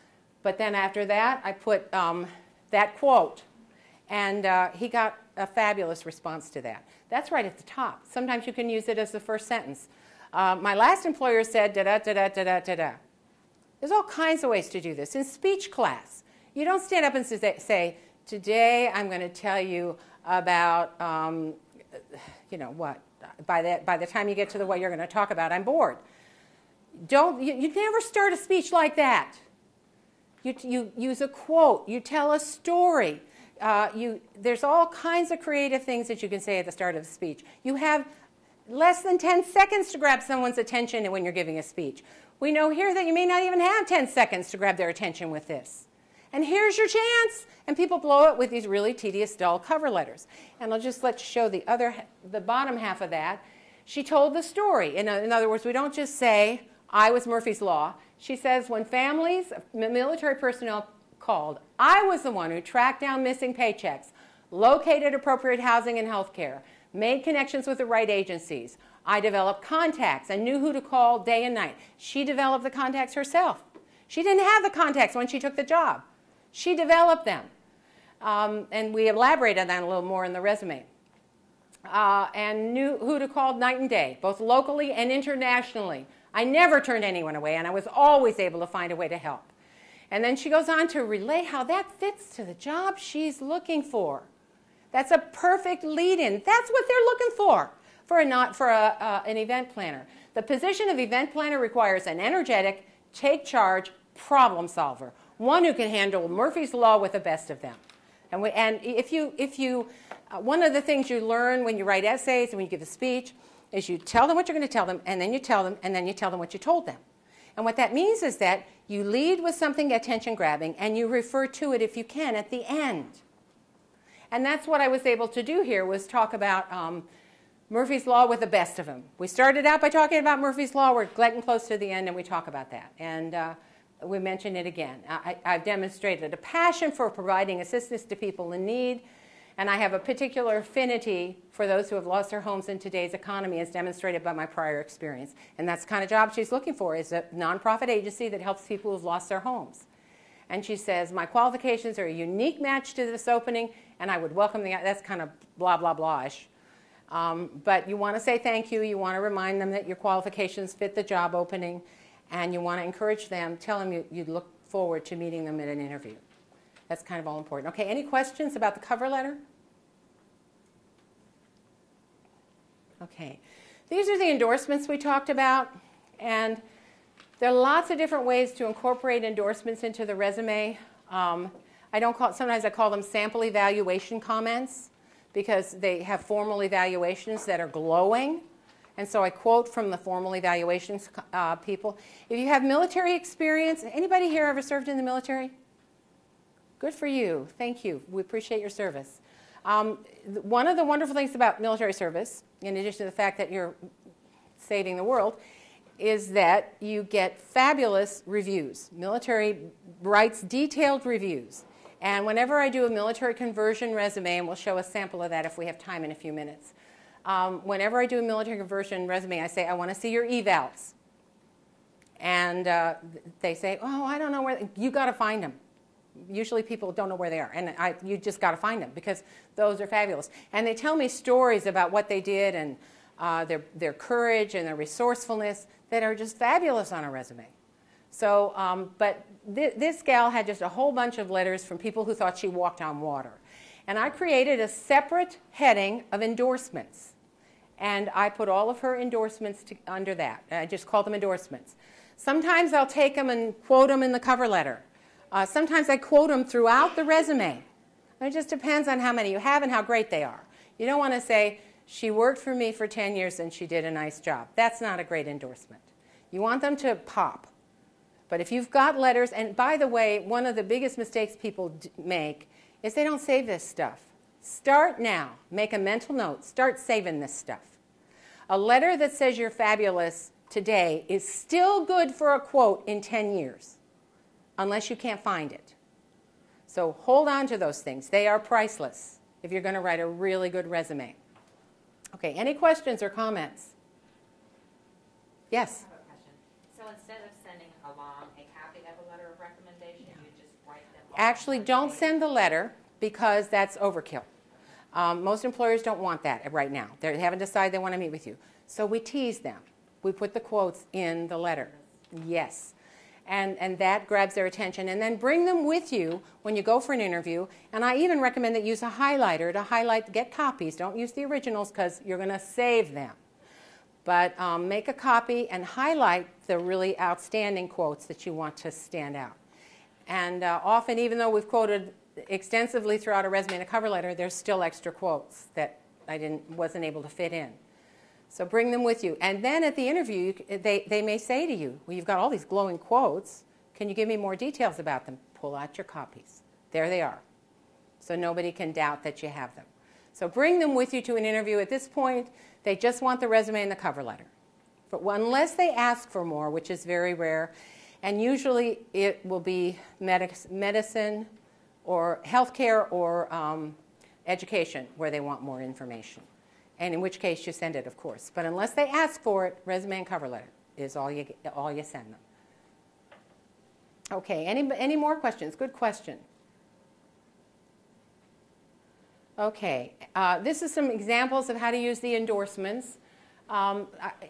But then after that, I put that quote. And he got a fabulous response to that. That's right at the top. Sometimes you can use it as the first sentence. My last employer said da-da-da-da-da-da-da. There's all kinds of ways to do this. In speech class, you don't stand up and say, today I'm going to tell you about, what. By the time you get to what you're going to talk about, I'm bored. You never start a speech like that. You use a quote. You tell a story. There's all kinds of creative things that you can say at the start of a speech. You have less than 10 seconds to grab someone's attention when you're giving a speech. We know here that you may not even have 10 seconds to grab their attention with this. And here's your chance. And people blow it with these really tedious, dull cover letters. And I'll just let you show the bottom half of that. She told the story. In other words, we don't just say, I was Murphy's Law. She says, when families, military personnel called, I was the one who tracked down missing paychecks, located appropriate housing and health care, made connections with the right agencies. I developed contacts and knew who to call day and night. She developed the contacts herself. She didn't have the contacts when she took the job. She developed them. And we elaborate on that a little more in the resume. And knew who to call night and day, both locally and internationally. I never turned anyone away, and I was always able to find a way to help. And then she goes on to relay how that fits to the job she's looking for. That's a perfect lead-in. That's what they're looking for an event planner. The position of event planner requires an energetic, take-charge problem solver, one who can handle Murphy's Law with the best of them. And if you one of the things you learn when you write essays and when you give a speech is you tell them what you're going to tell them, and then you tell them, and then you tell them what you told them. And what that means is that you lead with something attention-grabbing, and you refer to it, if you can, at the end. And that's what I was able to do here, was talk about Murphy's Law with the best of them. We started out by talking about Murphy's Law. We're getting close to the end, and we talk about that. And we mention it again. I've demonstrated a passion for providing assistance to people in need, And I have a particular affinity for those who have lost their homes in today's economy, as demonstrated by my prior experience. And that's the kind of job she's looking for, is a nonprofit agency that helps people who've lost their homes. And she says, my qualifications are a unique match to this opening, and I would welcome the, that's kind of blah, blah, blah-ish. But you want to say thank you. You want to remind them that your qualifications fit the job opening, and you want to encourage them, tell them you look forward to meeting them at an interview. That's kind of all important. Okay, any questions about the cover letter? Okay, these are the endorsements we talked about, and there are lots of different ways to incorporate endorsements into the resume. Sometimes I call them sample evaluation comments, because they have formal evaluations that are glowing. And so I quote from the formal evaluations people. If you have military experience, anybody here ever served in the military? Good for you. Thank you. We appreciate your service. One of the wonderful things about military service, in addition to the fact that you're saving the world, is that you get fabulous reviews. Military writes detailed reviews. And whenever I do a military conversion resume, and we'll show a sample of that if we have time in a few minutes, whenever I do a military conversion resume, I say, I want to see your evals. And they say, oh, I don't know where, you got to find them. Usually people don't know where they are, and you just got to find them, because those are fabulous. And they tell me stories about what they did, and their courage and their resourcefulness that are just fabulous on a resume. So, but this gal had just a whole bunch of letters from people who thought she walked on water. And I created a separate heading of endorsements. And I put all of her endorsements under that. I just called them endorsements. Sometimes I'll take them and quote them in the cover letter. Sometimes I quote them throughout the resume. It just depends on how many you have and how great they are. You don't want to say, she worked for me for 10 years and she did a nice job. That's not a great endorsement. You want them to pop. But if you've got letters, and by the way, one of the biggest mistakes people make is they don't save this stuff. Start now. Make a mental note. Start saving this stuff. A letter that says you're fabulous today is still good for a quote in 10 years, unless you can't find it. So hold on to those things. They are priceless if you're going to write a really good resume. Okay, any questions or comments? Yes? I have a question. So instead of sending along a copy of a letter of recommendation, you just write them all? Actually, don't send the letter, because that's overkill. Most employers don't want that right now. They haven't decided they want to meet with you. So we tease them. We put the quotes in the letter. Yes. And that grabs their attention. And then bring them with you when you go for an interview. And I even recommend that you use a highlighter to highlight, get copies. Don't use the originals, because you're going to save them. But make a copy and highlight the really outstanding quotes that you want to stand out. And often, even though we've quoted extensively throughout a resume and a cover letter, there's still extra quotes that I wasn't able to fit in. So bring them with you. And then at the interview, they may say to you, well, you've got all these glowing quotes. Can you give me more details about them? Pull out your copies. There they are. So nobody can doubt that you have them. So bring them with you to an interview. At this point, they just want the resume and the cover letter. But unless they ask for more, which is very rare, and usually it will be medicine or healthcare or education where they want more information. And in which case you send it, of course. But unless they ask for it, resume and cover letter is all you send them. Okay, any more questions? Good question. Okay, this is some examples of how to use the endorsements.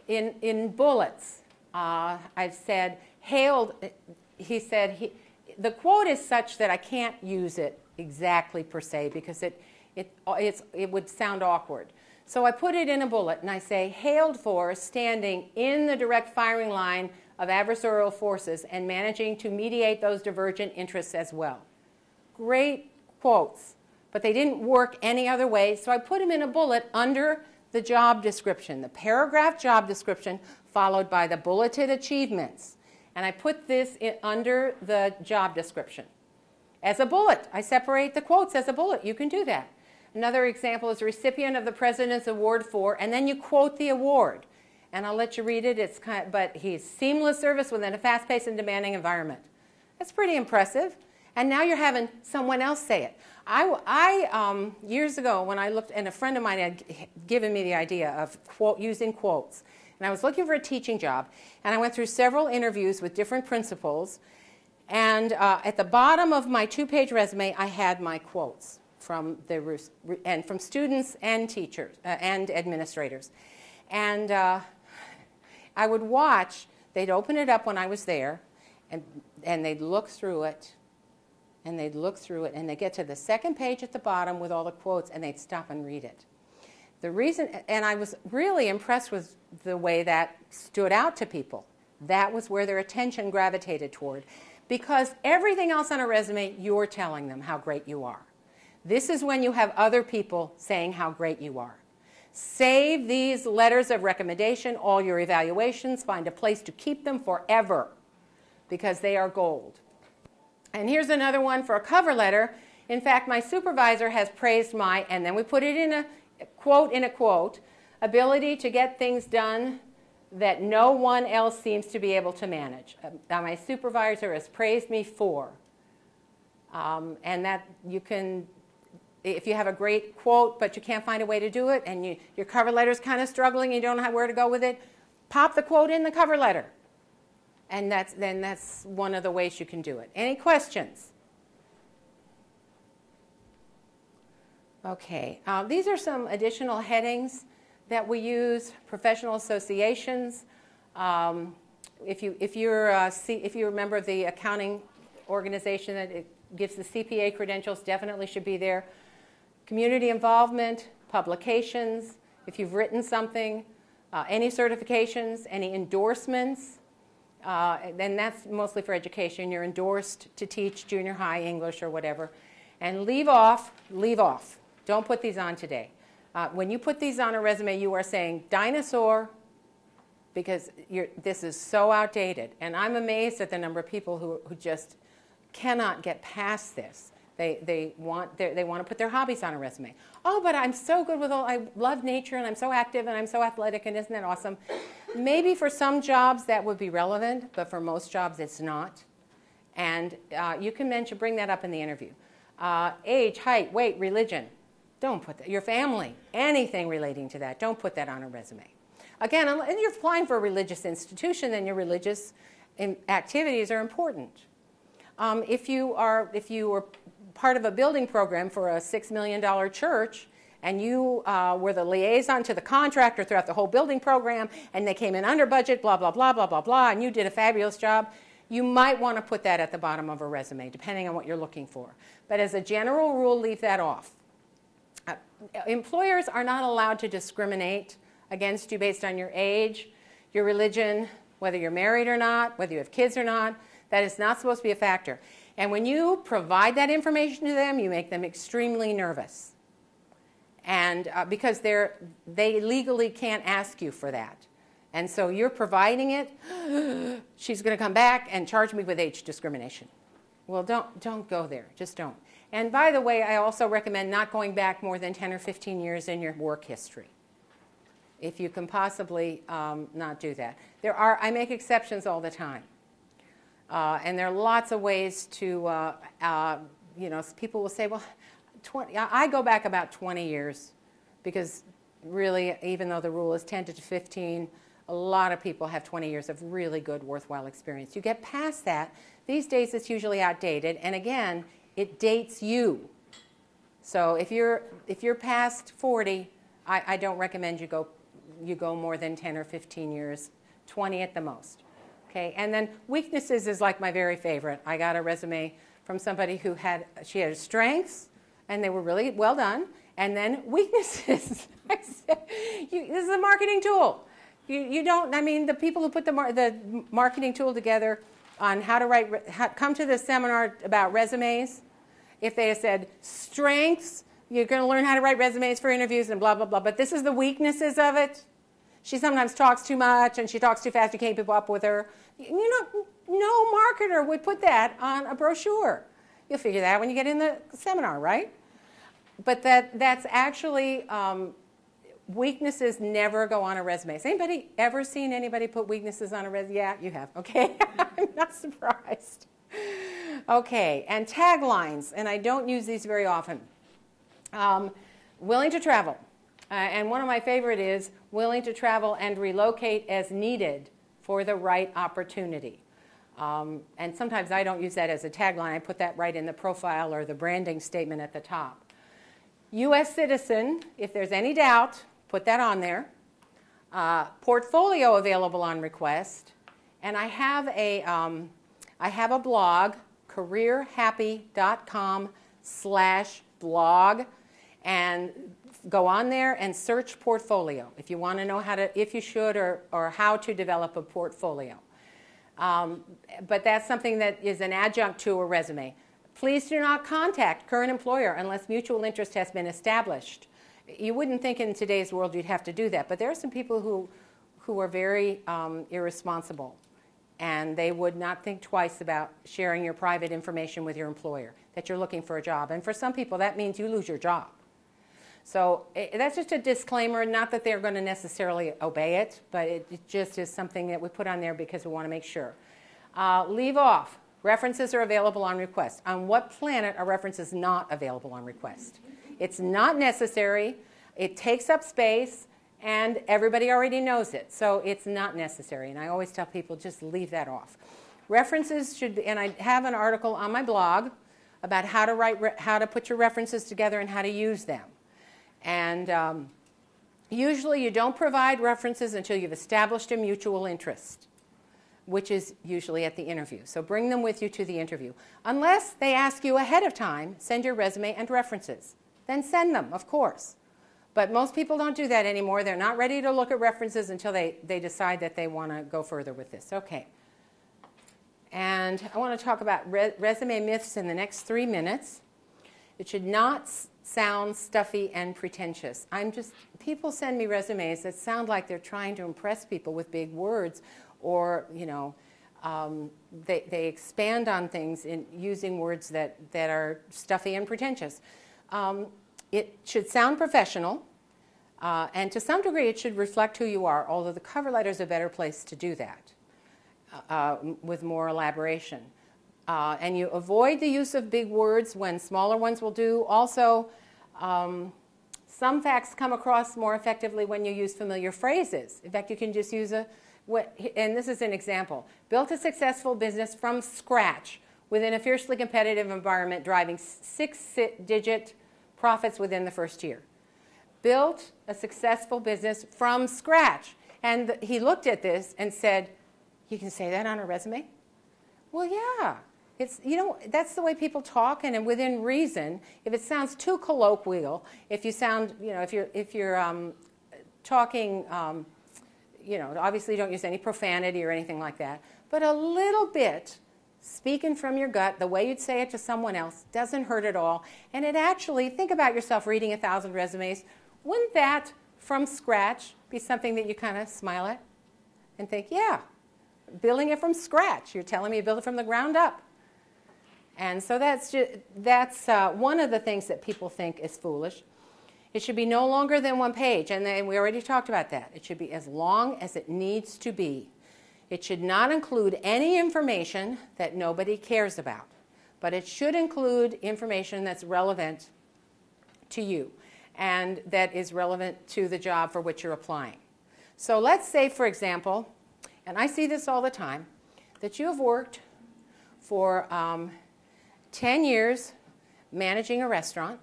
In bullets, I've said, hailed, he said, the quote is such that I can't use it exactly per se, because it would sound awkward. So I put it in a bullet and I say, hailed for standing in the direct firing line of adversarial forces and managing to mediate those divergent interests as well. Great quotes, but they didn't work any other way, so I put them in a bullet under the job description, the paragraph job description followed by the bulleted achievements. And I put this under the job description as a bullet. I separate the quotes as a bullet. You can do that. Another example is a recipient of the President's Award for, and then you quote the award. And I'll let you read it. But he's seamless service within a fast-paced and demanding environment. That's pretty impressive. And now you're having someone else say it. Years ago, when I looked, and a friend of mine had given me the idea of using quotes, and I was looking for a teaching job, and I went through several interviews with different principals, and at the bottom of my 2-page resume, I had my quotes from from students and teachers and administrators. And I would watch, they'd open it up when I was there, and they'd look through it, and they'd look through it, and they'd get to the second page at the bottom with all the quotes, and they'd stop and read it. The reason, and I was really impressed with the way that stood out to people. That was where their attention gravitated toward. Because everything else on a resume, you're telling them how great you are. This is when you have other people saying how great you are. Save these letters of recommendation, all your evaluations, find a place to keep them forever, because they are gold. And here's another one for a cover letter. In fact, my supervisor has praised my, and then we put it in a quote, ability to get things done that no one else seems to be able to manage. My supervisor has praised me for. And that you can, if you have a great quote but you can't find a way to do it, and your cover letter's kind of struggling and you don't know where to go with it, pop the quote in the cover letter. And that's one of the ways you can do it. Any questions? Okay, these are some additional headings that we use. Professional associations. If you're a member of the accounting organization that it gives the CPA credentials, definitely should be there. Community involvement, publications. If you've written something, any certifications, any endorsements. Then that's mostly for education. You're endorsed to teach junior high English or whatever. And leave off. Don't put these on today. When you put these on a resume, you are saying dinosaur, because this is so outdated. And I'm amazed at the number of people who just cannot get past this. They want to put their hobbies on a resume. Oh, but I'm so good with I love nature, and I'm so active, and I'm so athletic, and isn't that awesome? Maybe for some jobs that would be relevant, but for most jobs it's not. And you can bring that up in the interview. Age, height, weight, religion. Don't put that. Your family, anything relating to that, don't put that on a resume. Again, and you're applying for a religious institution, then your religious activities are important. If you were part of a building program for a $6 million church, and you were the liaison to the contractor throughout the whole building program, and they came in under budget, blah, blah, blah, blah, blah, blah, and you did a fabulous job, you might want to put that at the bottom of a resume, depending on what you're looking for. But as a general rule, leave that off. Employers are not allowed to discriminate against you based on your age, your religion, whether you're married or not, whether you have kids or not. That is not supposed to be a factor. And when you provide that information to them, you make them extremely nervous. And because they legally can't ask you for that. And so you're providing it, she's going to come back and charge me with age discrimination. Well, don't go there. Just don't. And by the way, I also recommend not going back more than 10 or 15 years in your work history, if you can possibly not do that. I make exceptions all the time. And there are lots of ways to, people will say, well, I go back about 20 years because really, even though the rule is 10 to 15, a lot of people have 20 years of really good, worthwhile experience. You get past that, these days it's usually outdated, and again, it dates you. So if you're past 40, I don't recommend you go more than 10 or 15 years, 20 at the most. Okay, and then weaknesses is like my very favorite. I got a resume from somebody who had strengths, and they were really well done, and then weaknesses. I said, this is a marketing tool. The people who put the marketing tool together on how to come to the seminar about resumes, if they had said strengths, you're going to learn how to write resumes for interviews and blah, blah, blah, but this is the weaknesses of it. She sometimes talks too much, and she talks too fast, you can't keep up with her. No marketer would put that on a brochure. You'll figure that out when you get in the seminar, right? But that's actually, weaknesses never go on a resume. Has anybody ever seen anybody put weaknesses on a resume? Yeah, you have. Okay, I'm not surprised. Okay, and taglines, and I don't use these very often. Willing to travel. And one of my favorite is willing to travel and relocate as needed for the right opportunity. And sometimes I don't use that as a tagline. I put that right in the profile or the branding statement at the top. U.S. citizen, if there's any doubt, put that on there. Portfolio available on request. And I have a blog, careerhappy.com/blog, and go on there and search portfolio if you want to know if you should or how to develop a portfolio. But that's something that is an adjunct to a resume. Please do not contact current employer unless mutual interest has been established. You wouldn't think in today's world you'd have to do that, but there are some people who are very irresponsible, and they would not think twice about sharing your private information with your employer, that you're looking for a job. And for some people, that means you lose your job. So that's just a disclaimer, not that they're going to necessarily obey it, but it just is something that we put on there because we want to make sure. Leave off. References are available on request. On what planet are references not available on request? It's not necessary. It takes up space, and everybody already knows it. So it's not necessary. And I always tell people just leave that off. References should be, and I have an article on my blog about how to put your references together and how to use them. And usually you don't provide references until you've established a mutual interest, which is usually at the interview. So bring them with you to the interview. Unless they ask you ahead of time, send your resume and references. Then send them, of course. But most people don't do that anymore. They're not ready to look at references until they decide that they want to go further with this. Okay. And I want to talk about resume myths in the next 3 minutes. It should not sound stuffy and pretentious. People send me resumes that sound like they're trying to impress people with big words, or, they expand on things in using words that are stuffy and pretentious. It should sound professional, and to some degree it should reflect who you are, although the cover letter is a better place to do that with more elaboration. And you avoid the use of big words when smaller ones will do. Also, some facts come across more effectively when you use familiar phrases. In fact, you can just use and this is an example. Built a successful business from scratch within a fiercely competitive environment, driving 6-digit profits within the first year. Built a successful business from scratch. And he looked at this and said, "You can say that on a resume?" Well, yeah. It's, that's the way people talk, and within reason. If it sounds too colloquial, if you sound, if you're talking, obviously you don't use any profanity or anything like that, but a little bit, speaking from your gut, the way you'd say it to someone else, doesn't hurt at all. And it actually, think about yourself reading 1,000 resumes. Wouldn't that, from scratch, be something that you kind of smile at and think, yeah, building it from scratch. You're telling me you build it from the ground up. And so that's one of the things that people think is foolish. It should be no longer than 1 page, and we already talked about that. It should be as long as it needs to be. It should not include any information that nobody cares about, but it should include information that's relevant to you and that is relevant to the job for which you're applying. So let's say, for example, and I see this all the time, that you have worked for 10 years managing a restaurant,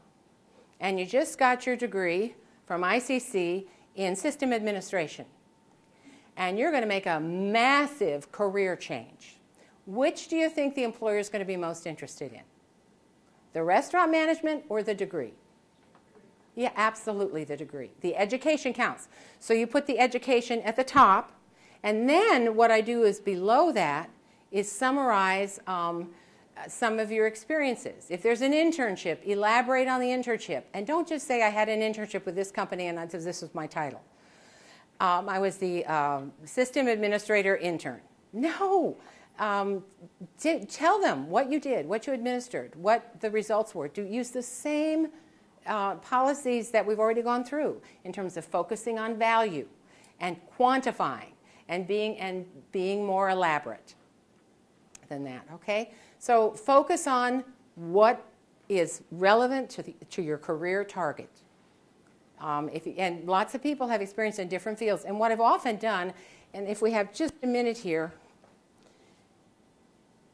and you just got your degree from ICC in system administration. And you're going to make a massive career change. Which do you think the employer is going to be most interested in? The restaurant management or the degree? Yeah, absolutely the degree. The education counts. So you put the education at the top, and then what I do is below that is summarize some of your experiences. If there's an internship, elaborate on the internship. And don't just say I had an internship with this company and this was my title. I was the system administrator intern. No. Tell them what you did, what you administered, what the results were. Use the same policies that we've already gone through in terms of focusing on value and quantifying and being more elaborate. than that, okay? So focus on what is relevant to your career target. And lots of people have experience in different fields. And what I've often done, and if we have just a minute here,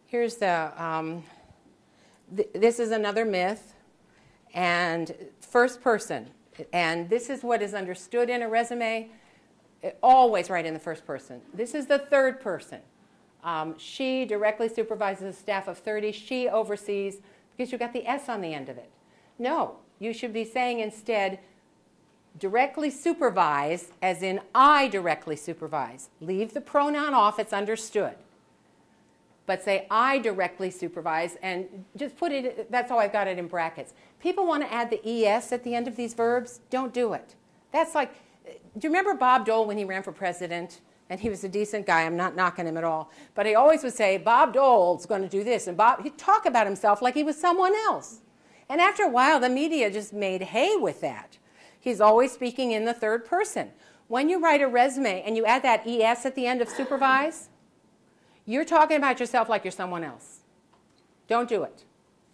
here's the, this is another myth, and first person. And this is what is understood in a resume. Always write in the first person. This is the third person. She directly supervises a staff of 30. She oversees, because you've got the S on the end of it. No, you should be saying instead, directly supervise, as in I directly supervise. Leave the pronoun off, it's understood. But say I directly supervise, and just put it, that's how I've got it in brackets. People want to add the ES at the end of these verbs. Don't do it. That's like, do you remember Bob Dole when he ran for president? And he was a decent guy, I'm not knocking him at all. But he always would say, Bob Dole's going to do this. And he'd talk about himself like he was someone else. And after a while, the media just made hay with that. He's always speaking in the third person. When you write a resume and you add that ES at the end of supervise, you're talking about yourself like you're someone else. Don't do it.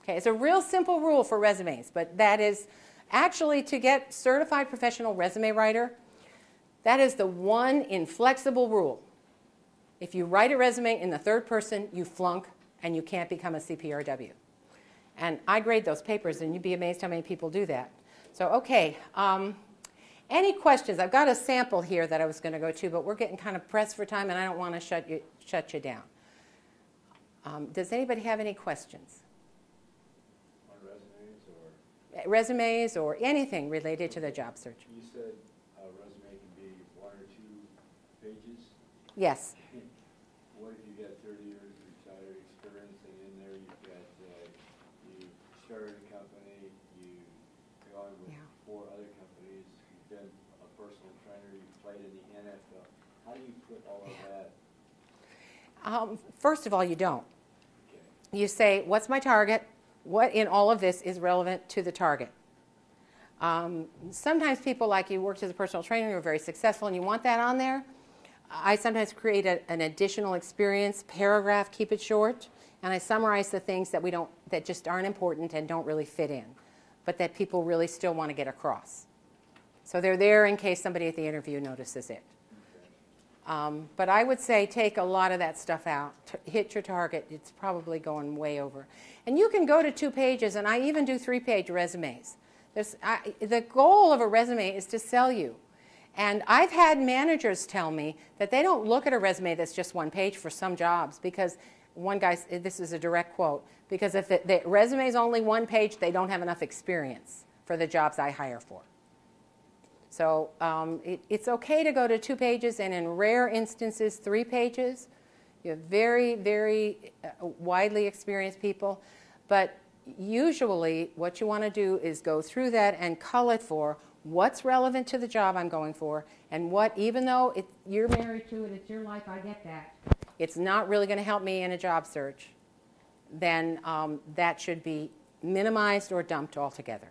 Okay, it's a real simple rule for resumes, but that is actually to get certified professional resume writer, that is the one inflexible rule. If you write a resume in the third person, you flunk and you can't become a CPRW. And I grade those papers, and you'd be amazed how many people do that. So, okay, any questions? I've got a sample here that I was going to go to, but we're getting kind of pressed for time, and I don't want to shut you down. Does anybody have any questions? On resumes or? Resumes or anything related to the job search. You said a resume can be 1 or 2 pages. Yes. What if you got 30 years retired experience, and in there you've got, you started a company, you've gone with 4 other companies, you've been a personal trainer, you've played in the NFL. How do you put all of that? First of all, you don't. Okay. You say, what's my target? What in all of this is relevant to the target? Sometimes people, like you worked as a personal trainer, you're very successful, and you want that on there. I sometimes create an additional experience paragraph, keep it short, and I summarize the things that just aren't important and don't really fit in, but that people really still want to get across. So they're there in case somebody at the interview notices it. But I would say take a lot of that stuff out. Hit your target. It's probably going way over. And you can go to 2 pages, and I even do 3-page resumes. The goal of a resume is to sell you. And I've had managers tell me that they don't look at a resume that's just 1 page for some jobs, because one guy, this is a direct quote, because if the resume is only 1 page, they don't have enough experience for the jobs I hire for. So it's okay to go to 2 pages, and in rare instances, 3 pages. You have very, very widely experienced people. But usually what you want to do is go through that and cull it for what's relevant to the job I'm going for, and what, even though you're married to it, it's your life, I get that, it's not really going to help me in a job search, then that should be minimized or dumped altogether.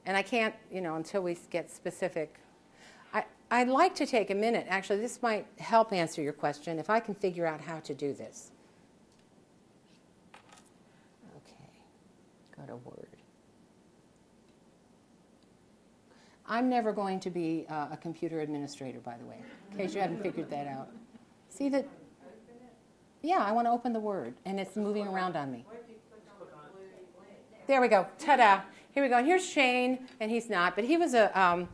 And I can't, until we get specific. I'd like to take a minute. Actually, this might help answer your question if I can figure out how to do this. Okay, go to Word. I'm never going to be a computer administrator, by the way, in case you haven't figured that out. See that? Yeah, I want to open the Word, and it's moving around on me. There we go. Ta-da. Here we go. And here's Shane, and he's not, but he was a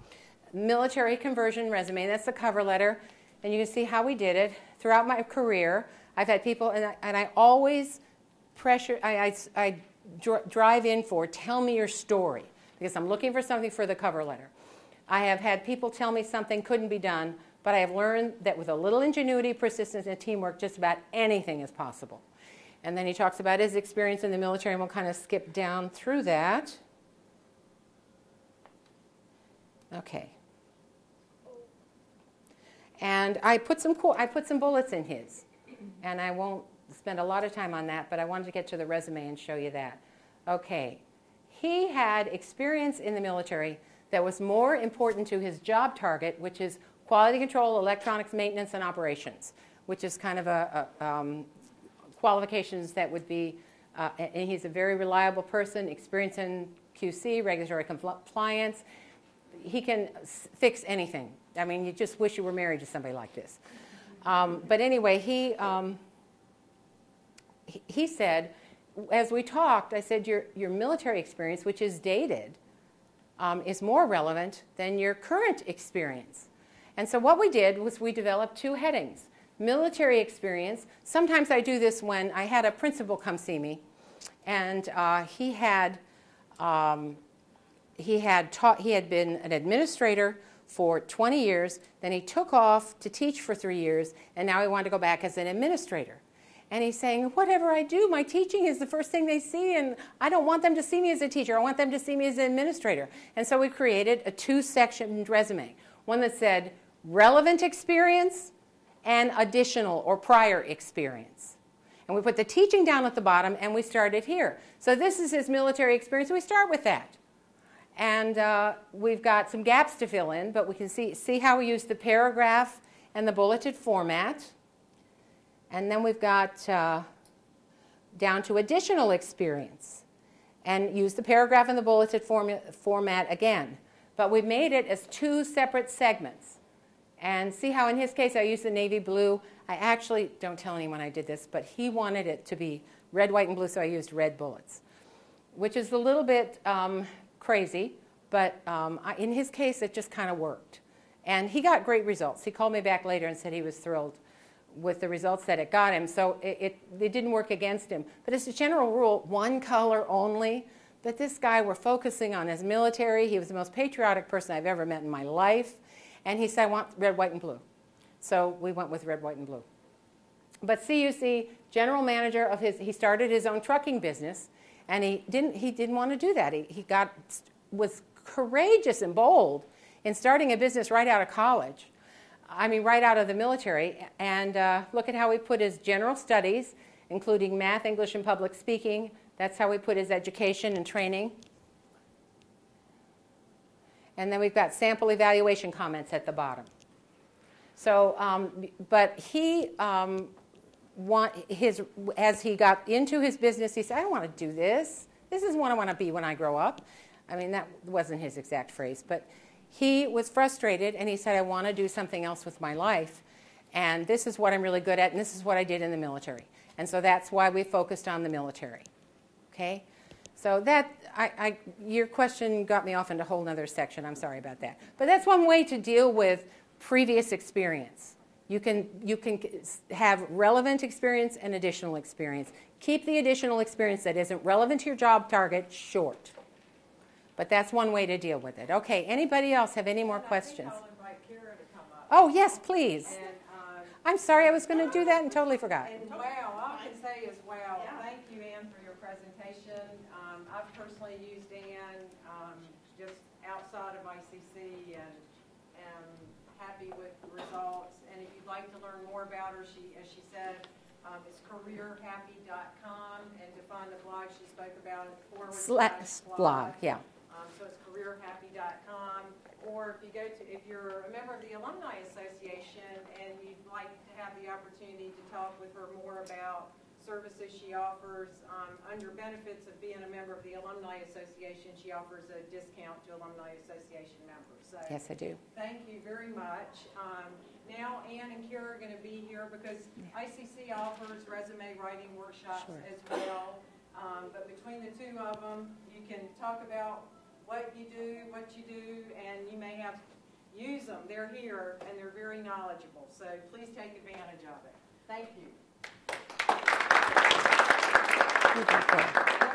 military conversion resume. That's the cover letter. And you can see how we did it. Throughout my career, I've had people, and I always I drive in for, tell me your story, because I'm looking for something for the cover letter. I have had people tell me something couldn't be done, but I have learned that with a little ingenuity, persistence, and teamwork, just about anything is possible. And then he talks about his experience in the military, and we'll kind of skip down through that. Okay. And I put some bullets in his, and I won't spend a lot of time on that, but I wanted to get to the resume and show you that. Okay. He had experience in the military that was more important to his job target, which is quality control, electronics maintenance, and operations, which is kind of a qualifications that would be, and he's a very reliable person, experience in QC, regulatory compliance. He can fix anything. I mean, you just wish you were married to somebody like this. But anyway, he said, as we talked, I said, your military experience, which is dated, is more relevant than your current experience. And so what we did was we developed 2 headings. Military experience. Sometimes I do this when I had a principal come see me, and he had been an administrator for 20 years, then he took off to teach for 3 years, and now he wanted to go back as an administrator. And he's saying, whatever I do, my teaching is the first thing they see, and I don't want them to see me as a teacher. I want them to see me as an administrator. And so we created a 2-sectioned resume, one that said relevant experience and additional or prior experience. And we put the teaching down at the bottom, and we started here. So this is his military experience. We start with that. And we've got some gaps to fill in, but we can see how we use the paragraph and the bulleted format. And then we've got down to additional experience, and use the paragraph and the bulleted format again. But we've made it as 2 separate segments. And see how in his case I used the navy blue. I actually, don't tell anyone I did this, but he wanted it to be red, white, and blue, so I used red bullets, which is a little bit crazy, but in his case it just kind of worked. And he got great results. He called me back later and said he was thrilled with the results that it got him. So it didn't work against him. But as a general rule, 1 color only. But this guy we're focusing on his military. He was the most patriotic person I've ever met in my life. And he said, I want red, white, and blue. So we went with red, white, and blue. But CUC, general manager of he started his own trucking business, and he didn't want to do that. He was courageous and bold in starting a business right out of college. I mean, right out of the military. And look at how we put his general studies, including math, English, and public speaking. That's how we put his education and training. And then we've got sample evaluation comments at the bottom. So, but he, as he got into his business, he said, I don't want to do this. This is what I want to be when I grow up. I mean, that wasn't his exact phrase, but he was frustrated, and he said, I want to do something else with my life, and this is what I'm really good at, and this is what I did in the military. And so that's why we focused on the military. Okay? So that, your question got me off into a whole other section. I'm sorry about that. But that's one way to deal with previous experience. You can have relevant experience and additional experience. Keep the additional experience that isn't relevant to your job target short. But that's one way to deal with it. Okay, anybody else have any more questions? I'll invite Kara to come up. Oh, yes, please. And, I'm sorry, I was going to do that and totally forgot. And wow, all I can say is wow. Thank you, Ann, for your presentation. I've personally used Ann just outside of ICC and am happy with the results. And if you'd like to learn more about her, as she said, it's careerhappy.com, and to find the blog she spoke about, /blog, yeah. So it's careerhappy.com, or if you're a member of the Alumni Association and you'd like to have the opportunity to talk with her more about services she offers, under benefits of being a member of the Alumni Association, she offers a discount to Alumni Association members. So Yes, I do. thank you very much. Now Ann and Kara are going to be here because ICC offers resume writing workshops as well. But between the 2 of them, you can talk about what you do, and you may have use them. They're here, and they're very knowledgeable. So please take advantage of it. Thank you. Okay.